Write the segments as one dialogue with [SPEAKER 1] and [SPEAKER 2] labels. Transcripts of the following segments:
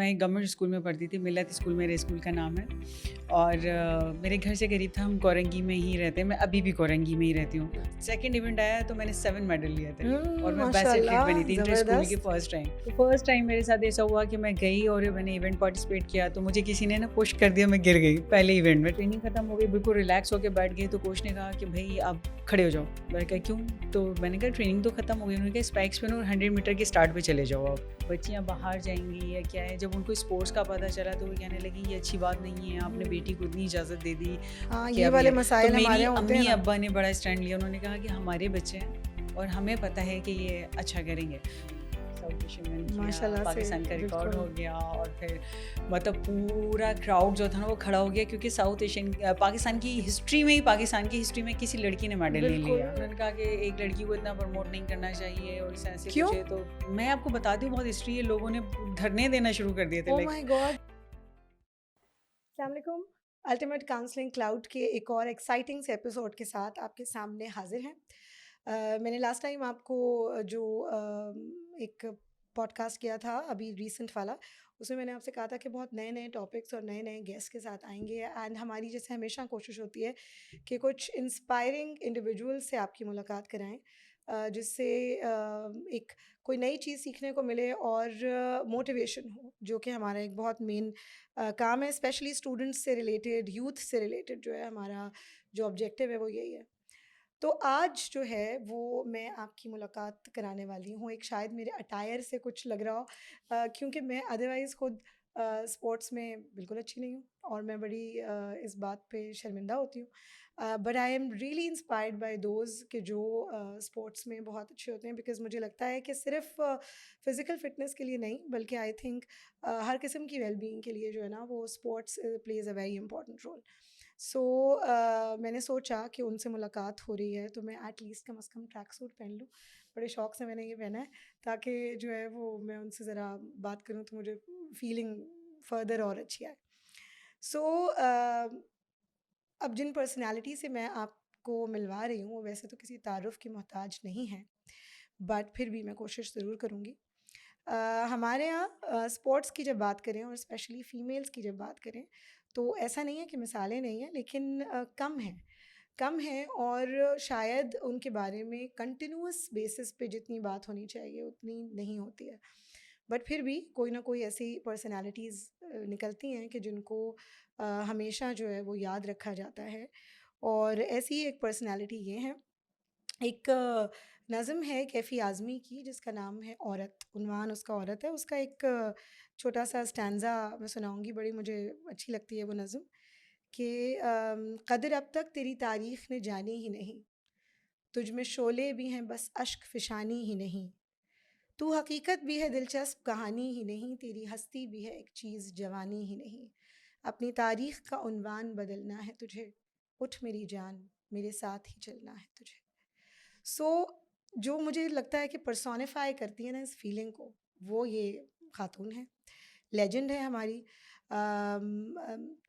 [SPEAKER 1] मैं government school में पढ़ती थी, मिलत स्कूल मेरे स्कूल का नाम है। और मेरे घर से करीब था, हम कोरंगी में ही रहते हैं, मैं अभी भी कोरंगी में ही रहती हूँ। सेकंड इवेंट आया तो मैंने 7 मेडल लिए थे और मैं बेस्ट एथलीट
[SPEAKER 2] माशाल्लाह,
[SPEAKER 1] बनी थी इंटर स्कूल की
[SPEAKER 2] ज़बरदस्त।
[SPEAKER 1] First time. तो फर्स्ट टाइम मेरे साथ ऐसा हुआ कि मैं गई और मैंने इवेंट पार्टिसिपेट किया, तो मुझे किसी ने ना पुश कर दिया, मैं गिर गई पहले इवेंट में। ट्रेनिंग खत्म हो गई, बिल्कुल रिलैक्स होकर बैठ गई, तो कोच ने कहा कि भाई आप खड़े हो जाओ। मैंने कहा क्यों? तो मैंने कहा ट्रेनिंग तो खत्म हो गई। उन्होंने कहा स्पाइक्स पहनो और 100 मीटर के स्टार्ट पे चले जाओ आप। बच्चियाँ बाहर जाएंगी या क्या है। जब उनको स्पोर्ट्स का पता चला तो वो कहने लगी ये अच्छी बात नहीं है, आपने बेटी को इतनी इजाज़त दे दी
[SPEAKER 2] हाँ,
[SPEAKER 1] कि
[SPEAKER 2] ये
[SPEAKER 1] अब
[SPEAKER 2] वाले
[SPEAKER 1] ये। तो
[SPEAKER 2] मसाइल हमारे
[SPEAKER 1] मेरी
[SPEAKER 2] यहाँ होते हैं
[SPEAKER 1] अम्मी
[SPEAKER 2] ना।
[SPEAKER 1] अब्बा ने बड़ा स्टैंड लिया। उन्होंने कहा कि हमारे बच्चे हैं और हमें पता है कि ये अच्छा करेंगे। साउथ एशियन में किया,
[SPEAKER 2] माशाल्लाह से,
[SPEAKER 1] पाकिस्तान का रिकॉर्ड हो
[SPEAKER 2] बिल्कुल।
[SPEAKER 1] गया और फिर मतलब पूरा क्राउड जो था ना वो खड़ा हो गया, क्योंकि साउथ एशियन पाकिस्तान की हिस्ट्री में ही, पाकिस्तान की हिस्ट्री में किसी लड़की ने मेडल नहीं
[SPEAKER 2] बिल्कुल।
[SPEAKER 1] लिया। उन्होंने कहा कि एक लड़की को इतना प्रमोट नहीं करना चाहिए और इस ऐसे
[SPEAKER 2] क्यों?
[SPEAKER 1] कुछ है। तो मैं आपको बताती हूँ, बहुत हिस्ट्री है, लोगों ने धरने देना शुरू कर दिए थे
[SPEAKER 2] ओह
[SPEAKER 1] लाइक।
[SPEAKER 2] My God! अस्सलाम वालेकुम। अल्टीमेट काउंसलिंग क्लाउड के एक और एक्साइटिंग से एपिसोड के साथ आपके सामने हाजिर हैं। मैंने लास्ट टाइम आपको जो एक पॉडकास्ट किया था अभी रीसेंट वाला, उसमें मैंने आपसे कहा था कि बहुत नए नए टॉपिक्स और नए नए गेस्ट के साथ आएंगे। एंड हमारी जैसे हमेशा कोशिश होती है कि कुछ इंस्पायरिंग इंडिविजुअल से आपकी मुलाकात कराएं, जिससे एक कोई नई चीज़ सीखने को मिले और मोटिवेशन हो, जो कि हमारा एक बहुत मेन काम है, स्पेशली स्टूडेंट्स से रिलेटेड, यूथ से रिलेटेड जो है हमारा जो ऑब्जेक्टिव है वो यही है। तो आज जो है वो मैं आपकी मुलाकात कराने वाली हूँ, एक शायद मेरे अटायर से कुछ लग रहा हो, क्योंकि मैं अदरवाइज़ खुद स्पोर्ट्स में बिल्कुल अच्छी नहीं हूँ और मैं बड़ी इस बात पे शर्मिंदा होती हूँ। But I am really inspired by those के जो स्पोर्ट्स में बहुत अच्छे होते हैं, बिकॉज़ मुझे लगता है कि सिर्फ फ़िज़िकल फ़िटनेस के लिए नहीं, बल्कि आई थिंक हर किस्म की वेलबींग के लिए जो है ना वो sports plays a very important role. So मैंने सोचा कि उनसे मुलाकात हो रही है तो मैं एटलीस्ट कम से कम ट्रैक सूट पहन लूँ। बड़े शौक से मैंने ये पहना है ताकि जो है वो मैं उनसे ज़रा बात करूँ तो मुझे फीलिंग फर्दर और अच्छी आए। सो अब जिन पर्सनैलिटी से मैं आपको मिलवा रही हूँ वो वैसे तो किसी तारुफ की मोहताज नहीं है, बट फिर भी मैं कोशिश ज़रूर करूँगी। हमारे यहाँ स्पोर्ट्स की जब बात करें और स्पेशली फ़ीमेल्स की जब बात करें, तो ऐसा नहीं है कि मिसालें नहीं हैं, लेकिन कम हैं और शायद उनके बारे में कंटिन्यूअस बेसिस पे जितनी बात होनी चाहिए उतनी नहीं होती है। बट फिर भी कोई ना कोई ऐसी पर्सनैलिटीज़ निकलती हैं कि जिनको हमेशा जो है वो याद रखा जाता है, और ऐसी ही एक पर्सनैलिटी ये है। एक नज़म है कैफ़ी आज़मी की जिसका नाम है औरत, उन्वान उसका औरत है। उसका एक छोटा-सा स्टैन्ज़ा मैं सुनाऊँगी, बड़ी मुझे अच्छी लगती है वो नज़म कि क़द्र अब तक तेरी तारीख़ ने जानी ही नहीं, तुझ में शोले भी हैं बस अश्क फ़िशानी ही नहीं। तू हकीकत भी है दिलचस्प कहानी ही नहीं, तेरी हस्ती भी है एक चीज़ जवानी ही नहीं। अपनी तारीख़ का उन्वान बदलना है तुझे, उठ मेरी जान मेरे साथ ही चलना है तुझे। सो जो मुझे लगता है कि पर्सोनिफाई करती है ना इस फीलिंग को, वो ये खातून है, लेजेंड है हमारी।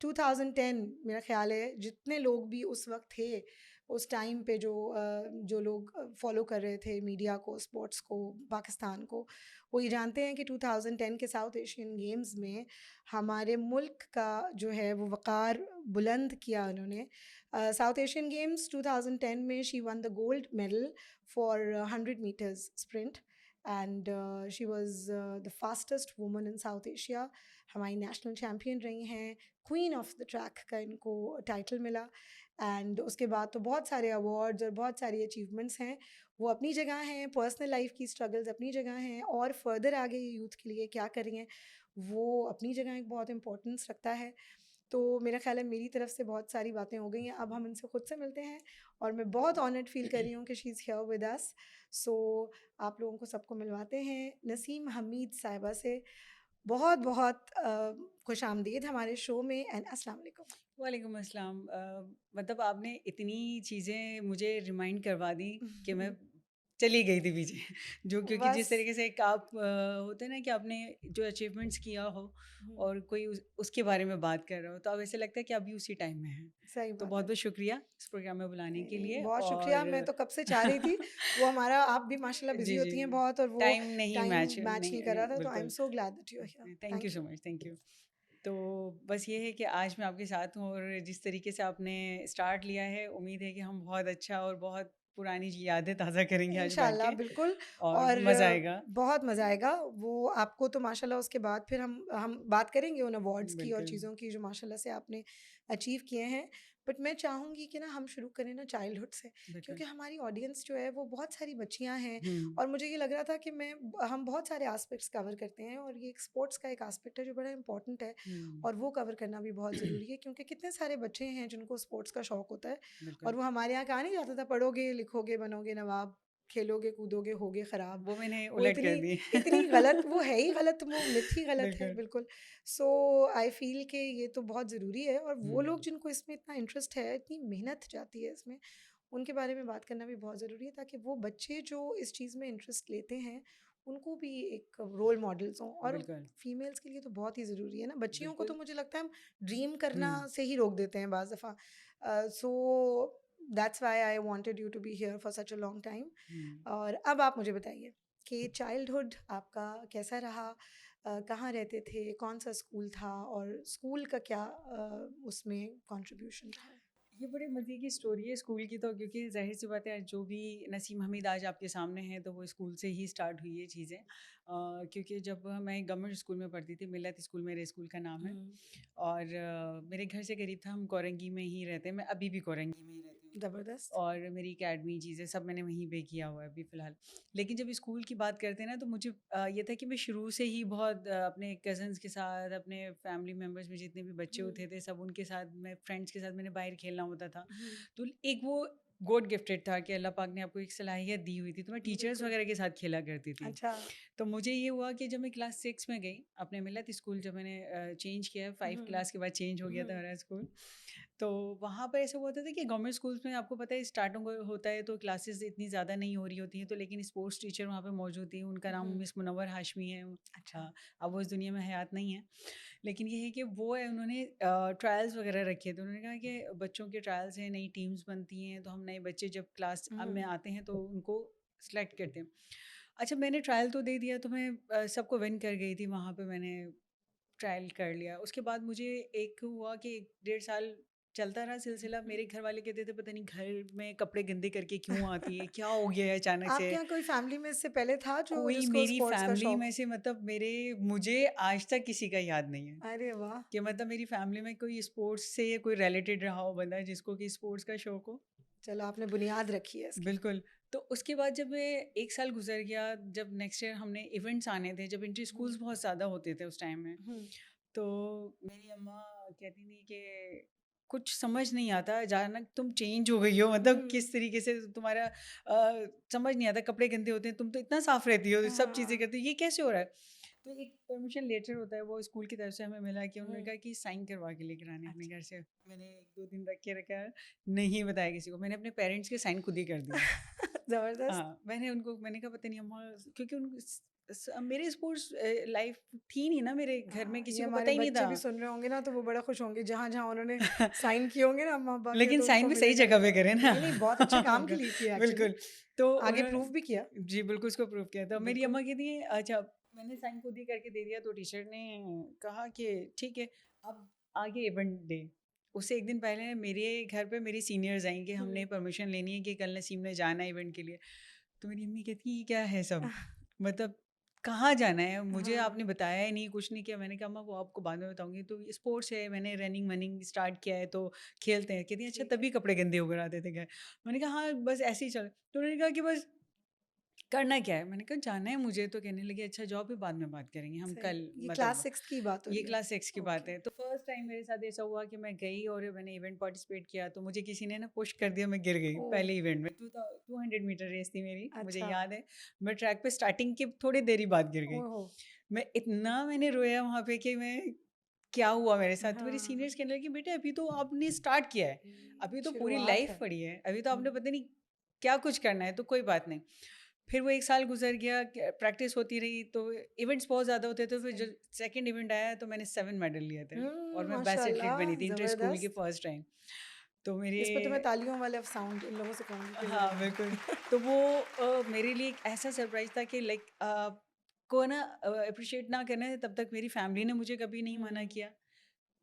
[SPEAKER 2] 2010 मेरा ख़्याल है जितने लोग भी उस वक्त थे, उस टाइम पे जो लोग फॉलो कर रहे थे मीडिया को, स्पोर्ट्स को, पाकिस्तान को, वो ये जानते हैं कि 2010 के साउथ एशियन गेम्स में हमारे मुल्क का जो है वो वक़ार बुलंद किया उन्होंने। साउथ एशियन गेम्स 2010 में she won the gold medal for 100 meters sprint, and she was the fastest woman in South Asia. हमारी नेशनल चैम्पियन रही हैं, क्वीन ऑफ द ट्रैक का इनको टाइटल मिला। एंड उसके बाद तो बहुत सारे अवार्ड्स और बहुत सारी अचीवमेंट्स हैं। वो अपनी जगह हैं, पर्सनल लाइफ की स्ट्रगल्स अपनी जगह हैं, और फर्दर आगे यूथ के लिए क्या कर रही हैं वो अपनी जगह एक बहुत इंपॉर्टेंस रखता है। तो मेरा ख़्याल है मेरी तरफ से बहुत सारी बातें हो गई हैं, अब हम इनसे ख़ुद से मिलते हैं, और मैं बहुत ऑनर्ड फ़ील कर रही हूँ कि she is here with us. So आप लोगों को सबको मिलवाते हैं नसीम हमीद साहिबा से। बहुत बहुत खुशामदीद हमारे शो में, एंड अस्सलाम वालेकुम।
[SPEAKER 1] वालेकुम अस्सलाम। मतलब आपने इतनी चीज़ें मुझे रिमाइंड करवा दी कि मैं चली गई थी पीछे जो क्योंकि जिस
[SPEAKER 2] बस
[SPEAKER 1] तरीके से एक आप होते हैं ना कि आपने जो अचीवमेंट्स किया हो
[SPEAKER 2] हम्म,
[SPEAKER 1] और कोई उसके बारे में बात कर रहा हो तो अब ऐसे लगता है कि अभी उसी टाइम में है।
[SPEAKER 2] सही
[SPEAKER 1] तो
[SPEAKER 2] बात
[SPEAKER 1] बहुत
[SPEAKER 2] है।
[SPEAKER 1] बहुत शुक्रिया इस प्रोग्राम में बुलाने
[SPEAKER 2] नहीं
[SPEAKER 1] के
[SPEAKER 2] नहीं,
[SPEAKER 1] लिए
[SPEAKER 2] बहुत शुक्रिया, मैं
[SPEAKER 1] और
[SPEAKER 2] तो कब से चाह रही थी। वो हमारा, आप भी माशाल्लाह बिजी
[SPEAKER 1] जी जी
[SPEAKER 2] होती हैं बहुत, और वो
[SPEAKER 1] टाइम नहीं
[SPEAKER 2] टाइम
[SPEAKER 1] मैच
[SPEAKER 2] मैच नहीं
[SPEAKER 1] नहीं
[SPEAKER 2] कर रहा
[SPEAKER 1] नहीं
[SPEAKER 2] था, तो आई एम
[SPEAKER 1] बिल्कुल।
[SPEAKER 2] So glad that you are here.
[SPEAKER 1] Thank you
[SPEAKER 2] thank
[SPEAKER 1] so
[SPEAKER 2] you.
[SPEAKER 1] Much thank you. तो बस ये है कि आज मैं आपके साथ हूँ और जिस तरीके से आपने स्टार्ट लिया है उम्मीद है कि हम बहुत अच्छा और बहुत पुरानी यादें ताज़ा करेंगे आज बैठ
[SPEAKER 2] इंशाल्लाह
[SPEAKER 1] के
[SPEAKER 2] बिल्कुल।
[SPEAKER 1] और
[SPEAKER 2] और
[SPEAKER 1] मज़ा आएगा।
[SPEAKER 2] बहुत मज़ा आएगा। वो आपको तो माशाल्लाह उसके बाद फिर हम बात करेंगे उन अवार्ड्स की और
[SPEAKER 1] बिल्कुल
[SPEAKER 2] चीज़ों की जो माशाल्लाह से आपने अचीव किए हैं। बट मैं चाहूँगी कि ना हम शुरू करें ना चाइल्डहुड से,
[SPEAKER 1] बिल्कुल।
[SPEAKER 2] क्योंकि हमारी ऑडियंस जो है वो बहुत सारी बच्चियाँ हैं।
[SPEAKER 1] हुँ,
[SPEAKER 2] और मुझे ये लग रहा था कि हम बहुत सारे एस्पेक्ट्स कवर करते हैं, और ये एक स्पोर्ट्स का एक एस्पेक्ट है जो बड़ा इंपॉर्टेंट है,
[SPEAKER 1] हुँ।
[SPEAKER 2] और वो कवर करना भी बहुत ज़रूरी है, क्योंकि कितने सारे बच्चे हैं जिनको स्पोर्ट्स का शौक़ होता है,
[SPEAKER 1] बिल्कुल,
[SPEAKER 2] और वो हमारे यहाँ कहा नहीं जाता था, पढ़ोगे लिखोगे बनोगे नवाब, खेलोगे कूदोगे होगे ख़राब।
[SPEAKER 1] वो मैंने
[SPEAKER 2] वो
[SPEAKER 1] उलट
[SPEAKER 2] इतनी
[SPEAKER 1] कर दी।
[SPEAKER 2] इतनी गलत, वो है ही गलत, वो मिथ ही गलत है
[SPEAKER 1] बिल्कुल।
[SPEAKER 2] बिल्कुल। सो आई फ़ील कि ये तो बहुत ज़रूरी है, और वो लोग
[SPEAKER 1] हुँ,
[SPEAKER 2] जिनको इसमें इतना इंटरेस्ट है, इतनी मेहनत जाती है इसमें, उनके बारे में बात करना भी बहुत ज़रूरी है, ताकि वो बच्चे जो इस चीज़ में इंटरेस्ट लेते हैं, उनको भी एक रोल मॉडल्स हों। और
[SPEAKER 1] बिल्कुल,
[SPEAKER 2] फीमेल्स के लिए तो बहुत ही ज़रूरी है ना, बच्चियों को तो
[SPEAKER 1] बिल्कुल।
[SPEAKER 2] मुझे लगता है हम ड्रीम
[SPEAKER 1] हुँ,
[SPEAKER 2] करना से ही रोक देते हैं बाज़ दफ़ा। So that's why I wanted you to be here for such a long time.
[SPEAKER 1] हुँ।
[SPEAKER 2] और अब आप मुझे बताइए कि चाइल्डहुड आपका कैसा रहा? कहाँ रहते थे? कौन-सा स्कूल था? और स्कूल का क्या उसमें कंट्रीब्यूशन रहा है?
[SPEAKER 1] ये बड़े मज़े की स्टोरी है स्कूल की तो क्योंकि ज़ाहिर-सी बात है जो भी नसीम हमीद आज आपके सामने हैं तो वो स्कूल से ही स्टार्ट हुई है चीज़ें। क्योंकि जब मैं गवर्नमेंट स्कूल में पढ़ती थी, मिल्लत स्कूल मेरे स्कूल का नाम है
[SPEAKER 2] हुँ,
[SPEAKER 1] और मेरे घर से करीब था, हम कोरंगी में ही रहते हैं, मैं अभी भी कोरंगी में ही रहती हूँ।
[SPEAKER 2] ज़बरदस्त।
[SPEAKER 1] और मेरी एकेडमी चीज़ें सब मैंने वहीं पे किया हुआ है अभी फ़िलहाल। लेकिन जब स्कूल की बात करते हैं ना तो मुझे ये था कि मैं शुरू से ही बहुत अपने कज़न्स के साथ, अपने फैमिली मेंबर्स में जितने भी बच्चे
[SPEAKER 2] हुँ,
[SPEAKER 1] होते थे सब उनके साथ, मैं फ्रेंड्स के साथ मैंने बाहर खेलना होता था।
[SPEAKER 2] हुँ,
[SPEAKER 1] तो एक वो गॉड गिफ्टेड था कि अल्लाह पाक ने आपको एक सलाहियत दी हुई थी, तो मैं टीचर्स
[SPEAKER 2] बिल्कुल।
[SPEAKER 1] वगैरह के साथ खेला करती थी।
[SPEAKER 2] अच्छा।
[SPEAKER 1] तो मुझे ये हुआ कि जब मैं क्लास 6 में गई अपने मिलत स्कूल, जब मैंने चेंज किया 5
[SPEAKER 2] हुँ,
[SPEAKER 1] क्लास के बाद चेंज हो गया था
[SPEAKER 2] हुँ,
[SPEAKER 1] मेरा स्कूल। तो वहाँ पर ऐसा होता था कि गवर्नमेंट स्कूल्स में आपको पता है स्टार्टिंग होता है तो क्लासेस इतनी ज़्यादा नहीं हो रही होती हैं, तो लेकिन स्पोर्ट्स टीचर वहाँ पे मौजूद थी, उनका नाम
[SPEAKER 2] हुँ,
[SPEAKER 1] मिस मुनव्वर हाशमी है।
[SPEAKER 2] अच्छा।
[SPEAKER 1] अब वो इस दुनिया में हयात नहीं है, लेकिन ये है कि वो है उन्होंने ट्रायल्स वगैरह रखे थे। उन्होंने कहा कि बच्चों के ट्रायल्स हैं, नई टीम्स बनती हैं, तो हम नए बच्चे जब क्लास अब में
[SPEAKER 2] हुँ,
[SPEAKER 1] आते हैं तो उनको सेलेक्ट करते हैं। अच्छा मैंने ट्रायल तो दे दिया, तो मैं सबको विन कर गई थी वहाँ पे, मैंने ट्रायल कर लिया। उसके बाद मुझे एक हुआ कि 1 डेढ़ साल चलता रहा सिलसिला।
[SPEAKER 2] हुँ।
[SPEAKER 1] मेरे घर वाले कहते थे पता नहीं घर में कपड़े गंदे करके क्यों आती है? क्या हो गया है अचानक से?
[SPEAKER 2] आपके यहाँ कोई फैमिली में इससे पहले था जो
[SPEAKER 1] कोई
[SPEAKER 2] जिसको
[SPEAKER 1] मेरी
[SPEAKER 2] स्पोर्ट्स का
[SPEAKER 1] फैमिली
[SPEAKER 2] शौक
[SPEAKER 1] में
[SPEAKER 2] हो?
[SPEAKER 1] से मतलब मेरे मुझे आज तक किसी का याद नहीं है
[SPEAKER 2] अरे वाह!
[SPEAKER 1] कि मतलब मेरी फैमिली में कोई स्पोर्ट्स से कोई रिलेटेड रहा हो बंदा जिसको कि स्पोर्ट्स का शौक हो।
[SPEAKER 2] चलो, आपने बुनियाद रखी है इसकी।
[SPEAKER 1] बिल्कुल। तो उसके बाद जब मैं 1 साल गुज़र गया, जब नेक्स्ट ईयर हमने इवेंट्स आने थे, जब इंटर
[SPEAKER 2] हुँ,
[SPEAKER 1] स्कूल्स बहुत ज़्यादा होते थे उस टाइम में,
[SPEAKER 2] हुँ,
[SPEAKER 1] तो मेरी अम्मा कहती थी कि कुछ समझ नहीं आता, अचानक तुम चेंज हो गई हो, मतलब
[SPEAKER 2] हुँ।
[SPEAKER 1] किस तरीके से तुम्हारा समझ नहीं आता, कपड़े गंदे होते हैं, तुम तो इतना साफ़ रहती हो, सब चीज़ें
[SPEAKER 2] हाँ,
[SPEAKER 1] करती हो, ये कैसे हो रहा है? तो एक परमिशन लेटर होता है, वो स्कूल की तरफ से हमें मिला कि उन्होंने
[SPEAKER 2] हुँ,
[SPEAKER 1] कहा कि साइन करवा के लेकर आने अपने
[SPEAKER 2] अच्छा।
[SPEAKER 1] घर से। मैंने 1-2 दिन रख के रखा, नहीं बताया किसी को, मैंने अपने पेरेंट्स के साइन खुद ही कर दिए।
[SPEAKER 2] ज़बरदस्त।
[SPEAKER 1] हाँ, मैंने कहा पता नहीं अम्मा, क्योंकि उन मेरे स्पोर्ट्स लाइफ थी नहीं ना, मेरे घर में
[SPEAKER 2] हाँ,
[SPEAKER 1] किसी
[SPEAKER 2] ये
[SPEAKER 1] को
[SPEAKER 2] हमारे
[SPEAKER 1] पता ही नहीं
[SPEAKER 2] बच्चे
[SPEAKER 1] था।
[SPEAKER 2] भी सुन रहे होंगे ना, तो वो बड़ा खुश होंगे, जहाँ-जहाँ उन्होंने साइन किए होंगे ना अम्मा-अब्बा के,
[SPEAKER 1] लेकिन
[SPEAKER 2] तो
[SPEAKER 1] साइन
[SPEAKER 2] उनको
[SPEAKER 1] भी सही
[SPEAKER 2] मिलेगा।
[SPEAKER 1] जगह पे करें ना।
[SPEAKER 2] नहीं, नहीं, बहुत अच्छे काम के लिए किया एक्चुअली।
[SPEAKER 1] बिल्कुल। तो
[SPEAKER 2] आगे
[SPEAKER 1] उन्होंने
[SPEAKER 2] प्रूव भी किया।
[SPEAKER 1] जी, बिल्कुल उसको प्रूव किया। तो मेरी
[SPEAKER 2] बिल्कुल।
[SPEAKER 1] अम्मा कहती हैं अच्छा, मैंने साइन खुद ही करके दे दिया, तो टीचर ने कहा कि ठीक है, अब आगे इवेंट डे। उससे 1 दिन पहले मेरे घर पे मेरी सीनियर्स आईं कि
[SPEAKER 2] हुँ।
[SPEAKER 1] हमने परमिशन लेनी है कि कल नसीम ने जाना है इवेंट के लिए। तो मेरी अम्मी कहती ये क्या है सब? मतलब कहाँ जाना है? मुझे
[SPEAKER 2] हाँ,
[SPEAKER 1] आपने बताया ही नहीं, कुछ नहीं किया। मैंने कहा अम्मा वो आपको बाद में बताऊँगी। तो ये स्पोर्ट्स है, मैंने रनिंग-वनिंग स्टार्ट किया है तो खेलते हैं। कहती हैं अच्छा
[SPEAKER 2] ठीक है।
[SPEAKER 1] तभी कपड़े गंदे होकर आते थे घर। मैंने कहा हाँ, बस ऐसे ही चल। तो उन्होंने कहा कि बस करना क्या है? मैंने कहा जाना है मुझे। तो कहने लगी अच्छा जाओ, फिर बाद में बात करेंगे हम
[SPEAKER 2] सही।
[SPEAKER 1] कल,
[SPEAKER 2] ये क्लास
[SPEAKER 1] मतलब
[SPEAKER 2] 6 की बात हो
[SPEAKER 1] ये
[SPEAKER 2] रही है?
[SPEAKER 1] क्लास 6 की बात
[SPEAKER 2] ओके।
[SPEAKER 1] है। तो फर्स्ट टाइम मेरे साथ ऐसा हुआ कि मैं गई और मैंने इवेंट पार्टिसिपेट किया, तो मुझे किसी ने ना पुश कर दिया, मैं गिर गई
[SPEAKER 2] ओह!
[SPEAKER 1] पहले इवेंट में। 200 मीटर रेस थी मेरी, मुझे
[SPEAKER 2] अच्छा।
[SPEAKER 1] याद है। मैं ट्रैक पे स्टार्टिंग के थोड़ी देर ही बाद गिर गई।
[SPEAKER 2] ओहो!
[SPEAKER 1] मैंने रोया वहाँ पे कि मैं क्या हुआ मेरे साथ? तो मेरे
[SPEAKER 2] हाँ।
[SPEAKER 1] सीनियर्स कहने लगे बेटे अभी तो आपने स्टार्ट किया है, अभी तो पूरी
[SPEAKER 2] शुरुआत
[SPEAKER 1] लाइफ
[SPEAKER 2] है।
[SPEAKER 1] पड़ी है, अभी तो
[SPEAKER 2] हुँ,
[SPEAKER 1] आपने पता नहीं क्या कुछ करना है, तो कोई बात नहीं। फिर वो 1 साल गुज़र गया, प्रैक्टिस होती रही, तो इवेंट्स बहुत ज़्यादा होते थे, फिर
[SPEAKER 2] सही।
[SPEAKER 1] जब सेकंड इवेंट आया तो मैंने 7 मेडल लिए थे और मैं बेस्ट एथलीट
[SPEAKER 2] माशाल्लाह,
[SPEAKER 1] बनी थी इंटर स्कूल की
[SPEAKER 2] ज़बरदस्त।
[SPEAKER 1] First time. तो मेरे
[SPEAKER 2] इस पे तो मैं तालियों वाला साउंड इन लोगों से कहूँगी कि
[SPEAKER 1] हाँ, बिल्कुल।
[SPEAKER 2] ज़बरदस्त।
[SPEAKER 1] तो वो मेरे लिए एक ऐसा सरप्राइज़ था कि लाइक को ना एप्रिशिएट ना करने तब तक मेरी फैमिली ने मुझे कभी नहीं मना
[SPEAKER 2] हुँ।
[SPEAKER 1] किया,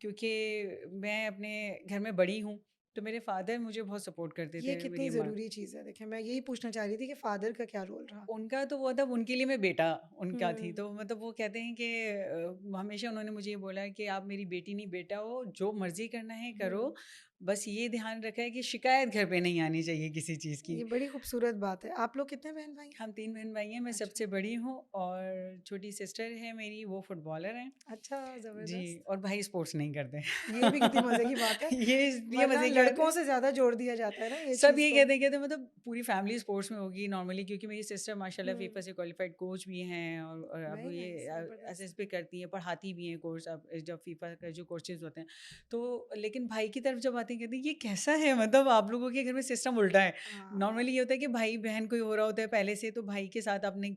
[SPEAKER 1] क्योंकि मैं अपने घर में बड़ी हूँ, तो मेरे फादर मुझे बहुत सपोर्ट करते
[SPEAKER 2] ये
[SPEAKER 1] थे,
[SPEAKER 2] कितनी
[SPEAKER 1] मेरी माँ।
[SPEAKER 2] ज़रूरी चीज़ है। देखिए, मैं यही पूछना चाह रही थी कि फ़ादर का क्या रोल रहा?
[SPEAKER 1] उनका तो वो था, उनके लिए मैं बेटा उनका थी,
[SPEAKER 2] हुँ,
[SPEAKER 1] तो मतलब वो कहते हैं कि हमेशा उन्होंने मुझे ये बोला है कि आप मेरी बेटी नहीं बेटा हो, जो मर्ज़ी करना है करो,
[SPEAKER 2] हुँ।
[SPEAKER 1] बस ये ध्यान रखा है कि शिकायत घर पे नहीं आनी चाहिए किसी चीज़ की।
[SPEAKER 2] ये बड़ी खूबसूरत बात है। आप लोग कितने बहन-भाई हैं?
[SPEAKER 1] हम 3 बहन-भाई हैं, मैं
[SPEAKER 2] अच्छा,
[SPEAKER 1] सबसे बड़ी हूँ और छोटी सिस्टर है मेरी, वो फुटबॉलर हैं।
[SPEAKER 2] अच्छा,
[SPEAKER 1] जी,
[SPEAKER 2] ज़बरदस्त।
[SPEAKER 1] और भाई स्पोर्ट्स नहीं करते।
[SPEAKER 2] ये भी कितनी मज़े की बात है,
[SPEAKER 1] ये इसलिए
[SPEAKER 2] वरना
[SPEAKER 1] मज़े की बात
[SPEAKER 2] लड़कों
[SPEAKER 1] है,
[SPEAKER 2] से ज़्यादा जोर दिया जाता है ना ये
[SPEAKER 1] सब
[SPEAKER 2] चीज़
[SPEAKER 1] यही
[SPEAKER 2] तो।
[SPEAKER 1] कहते हैं मतलब पूरी फैमिली स्पोर्ट्स में होगी नॉर्मली, क्योंकि मेरी सिस्टर माशाल्लाह
[SPEAKER 2] हुँ,
[SPEAKER 1] फीफा से क्वालिफाइड कोच भी हैं और अब
[SPEAKER 2] वेरी
[SPEAKER 1] ये
[SPEAKER 2] नाइस, ज़बरदस्त।
[SPEAKER 1] असिस्ट भी करती हैं, पढ़ाती भी हैं कोर्स, अब जब फीफा का जो कोर्सेज होते हैं। तो लेकिन भाई की तरफ जब आती हैं, कहती हैं ये कैसा है, मतलब आप लोगों के घर में सिस्टम उल्टा है।
[SPEAKER 2] हाँ,
[SPEAKER 1] नॉर्मली ये होता है कि भाई बहन कोई हो रहा होता है पहले से, तो भाई के साथ अपने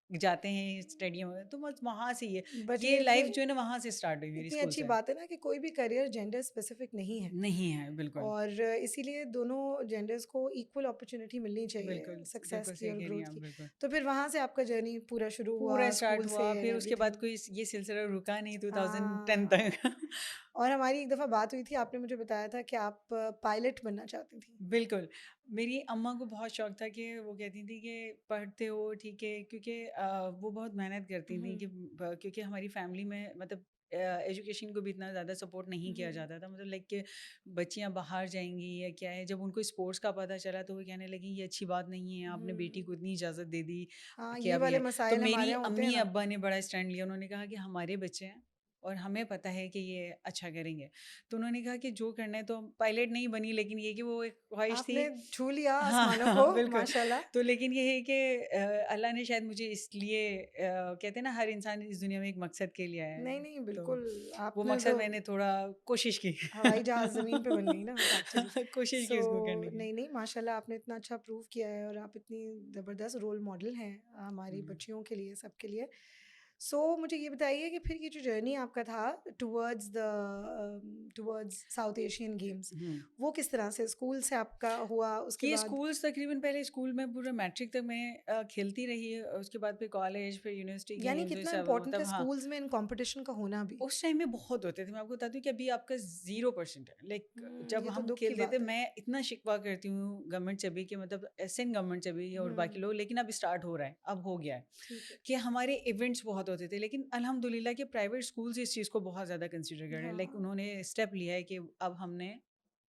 [SPEAKER 1] जाते हैं स्टेडियम में, तो बस वहाँ से
[SPEAKER 2] बट
[SPEAKER 1] ये
[SPEAKER 2] ये कि
[SPEAKER 1] लाइफ जो है ना वहाँ से स्टार्ट हुई मेरी,
[SPEAKER 2] इतनी
[SPEAKER 1] स्कूल
[SPEAKER 2] अच्छी
[SPEAKER 1] से।
[SPEAKER 2] बात है ना कि कोई भी करियर जेंडर स्पेसिफिक नहीं है
[SPEAKER 1] नहीं है, बिल्कुल।
[SPEAKER 2] और इसीलिए दोनों जेंडर्स को इक्वल अपॉर्चुनिटी मिलनी चाहिए
[SPEAKER 1] बिल्कुल,
[SPEAKER 2] सक्सेस
[SPEAKER 1] बिल्कुल
[SPEAKER 2] की
[SPEAKER 1] सही
[SPEAKER 2] और
[SPEAKER 1] कह रही हैं
[SPEAKER 2] ग्रोथ
[SPEAKER 1] आप,
[SPEAKER 2] की।
[SPEAKER 1] बिल्कुल।
[SPEAKER 2] तो फिर वहाँ से आपका जर्नी पूरा शुरू
[SPEAKER 1] पूरा
[SPEAKER 2] हुआ
[SPEAKER 1] स्टार्ट
[SPEAKER 2] स्कूल से
[SPEAKER 1] हुआ,
[SPEAKER 2] एंड
[SPEAKER 1] फिर उसके बाद
[SPEAKER 2] एवरीथिंग।
[SPEAKER 1] कोई ये सिलसिला रुका नहीं 2010
[SPEAKER 2] हाँ,
[SPEAKER 1] तक।
[SPEAKER 2] और हमारी एक दफ़ा बात हुई थी, आपने मुझे बताया था कि आप पायलट बनना चाहती थी।
[SPEAKER 1] बिल्कुल, मेरी अम्मा को बहुत शौक था कि वो कहती थी कि पढ़ते हो ठीक है, क्योंकि वो बहुत मेहनत करती थी
[SPEAKER 2] हुँ,
[SPEAKER 1] कि क्योंकि हमारी फैमिली में मतलब एजुकेशन को भी इतना ज़्यादा सपोर्ट नहीं किया
[SPEAKER 2] हुँ,
[SPEAKER 1] जाता था, मतलब लाइक कि बच्चियाँ बाहर जाएँगी या क्या है, जब उनको स्पोर्ट्स का पता चला तो वो कहने लगी ये अच्छी बात नहीं है, आपने बेटी
[SPEAKER 2] हुँ।
[SPEAKER 1] को इतनी इजाज़त दे दी
[SPEAKER 2] हाँ,
[SPEAKER 1] कि
[SPEAKER 2] ये
[SPEAKER 1] अब
[SPEAKER 2] वाले
[SPEAKER 1] ये। तो
[SPEAKER 2] मसाइल हमारे
[SPEAKER 1] मेरी
[SPEAKER 2] यहाँ होते हैं ना।
[SPEAKER 1] अम्मी-अब्बा ने बड़ा स्टैंड लिया, उन्होंने कहा कि हमारे बच्चे हैं और हमें पता है कि ये अच्छा करेंगे। तो उन्होंने कहा कि जो करना है, तो पायलट नहीं बनी, लेकिन ये कि वो एक ख्वाहिश थी।
[SPEAKER 2] आपने छू लिया
[SPEAKER 1] हाँ,
[SPEAKER 2] आसमानों को,
[SPEAKER 1] हाँ, बिल्कुल।
[SPEAKER 2] माशाल्लाह।
[SPEAKER 1] तो लेकिन ये है कि अल्लाह ने शायद मुझे इसलिए कहते हैं ना हर इंसान इस दुनिया में एक मकसद के लिए आया है,
[SPEAKER 2] नहीं, नहीं,
[SPEAKER 1] तो
[SPEAKER 2] बिल्कुल,
[SPEAKER 1] वो
[SPEAKER 2] आपने
[SPEAKER 1] मकसद
[SPEAKER 2] तो
[SPEAKER 1] मैंने थोड़ा कोशिश की।
[SPEAKER 2] हवाई जहाज़ ज़मीन पे बन गई ना एक्चुअली।
[SPEAKER 1] कोशिश की
[SPEAKER 2] सो
[SPEAKER 1] उसको करने की।
[SPEAKER 2] नहीं, नहीं, माशाल्लाह आपने इतना अच्छा प्रूव किया है और आप इतनी ज़बरदस्त रोल मॉडल हैं हमारी
[SPEAKER 1] हुँ,
[SPEAKER 2] बच्चियों के लिए, सबके लिए। सो मुझे ये बताइए कि फिर ये जो जर्नी आपका था टुवर्ड्स साउथ एशियन गेम्स,
[SPEAKER 1] हुँ।
[SPEAKER 2] वो किस तरह से स्कूल से आपका हुआ, उसके
[SPEAKER 1] ये
[SPEAKER 2] बाद
[SPEAKER 1] स्कूल्स तकरीबन पहले स्कूल में पूरा मैट्रिक तक मैं खेलती रही, उसके बाद फिर कॉलेज, फिर यूनिवर्सिटी
[SPEAKER 2] यानी
[SPEAKER 1] गेम्स, ये
[SPEAKER 2] कितना
[SPEAKER 1] सब
[SPEAKER 2] इम्पोर्टेंट है
[SPEAKER 1] तब हाँ।
[SPEAKER 2] स्कूल्स में इन कॉम्पिटिशन का होना भी?
[SPEAKER 1] उस टाइम में बहुत होते थे, मैं आपको बताती हूँ कि अभी आपका 0% है, लाइक जब
[SPEAKER 2] ये तो
[SPEAKER 1] हम
[SPEAKER 2] दुःख की
[SPEAKER 1] खेलते थे,
[SPEAKER 2] बात है।
[SPEAKER 1] मैं इतना शिकवा करती हूँ गवर्नमेंट से भी कि मतलब एसएन गवर्नमेंट से भी और बाकी
[SPEAKER 2] हुँ,
[SPEAKER 1] लोग, लेकिन अब स्टार्ट हो रहा है, अब हो गया है
[SPEAKER 2] ठीक है।
[SPEAKER 1] कि हमारे इवेंट्स बहुत होते थे, लेकिन अल्हम्दुलिल्लाह कि प्राइवेट स्कूल्स इस चीज़ को बहुत ज़्यादा कंसिडर कर रहे हैं, लाइक
[SPEAKER 2] हाँ,
[SPEAKER 1] उन्होंने स्टेप लिया है कि अब हमने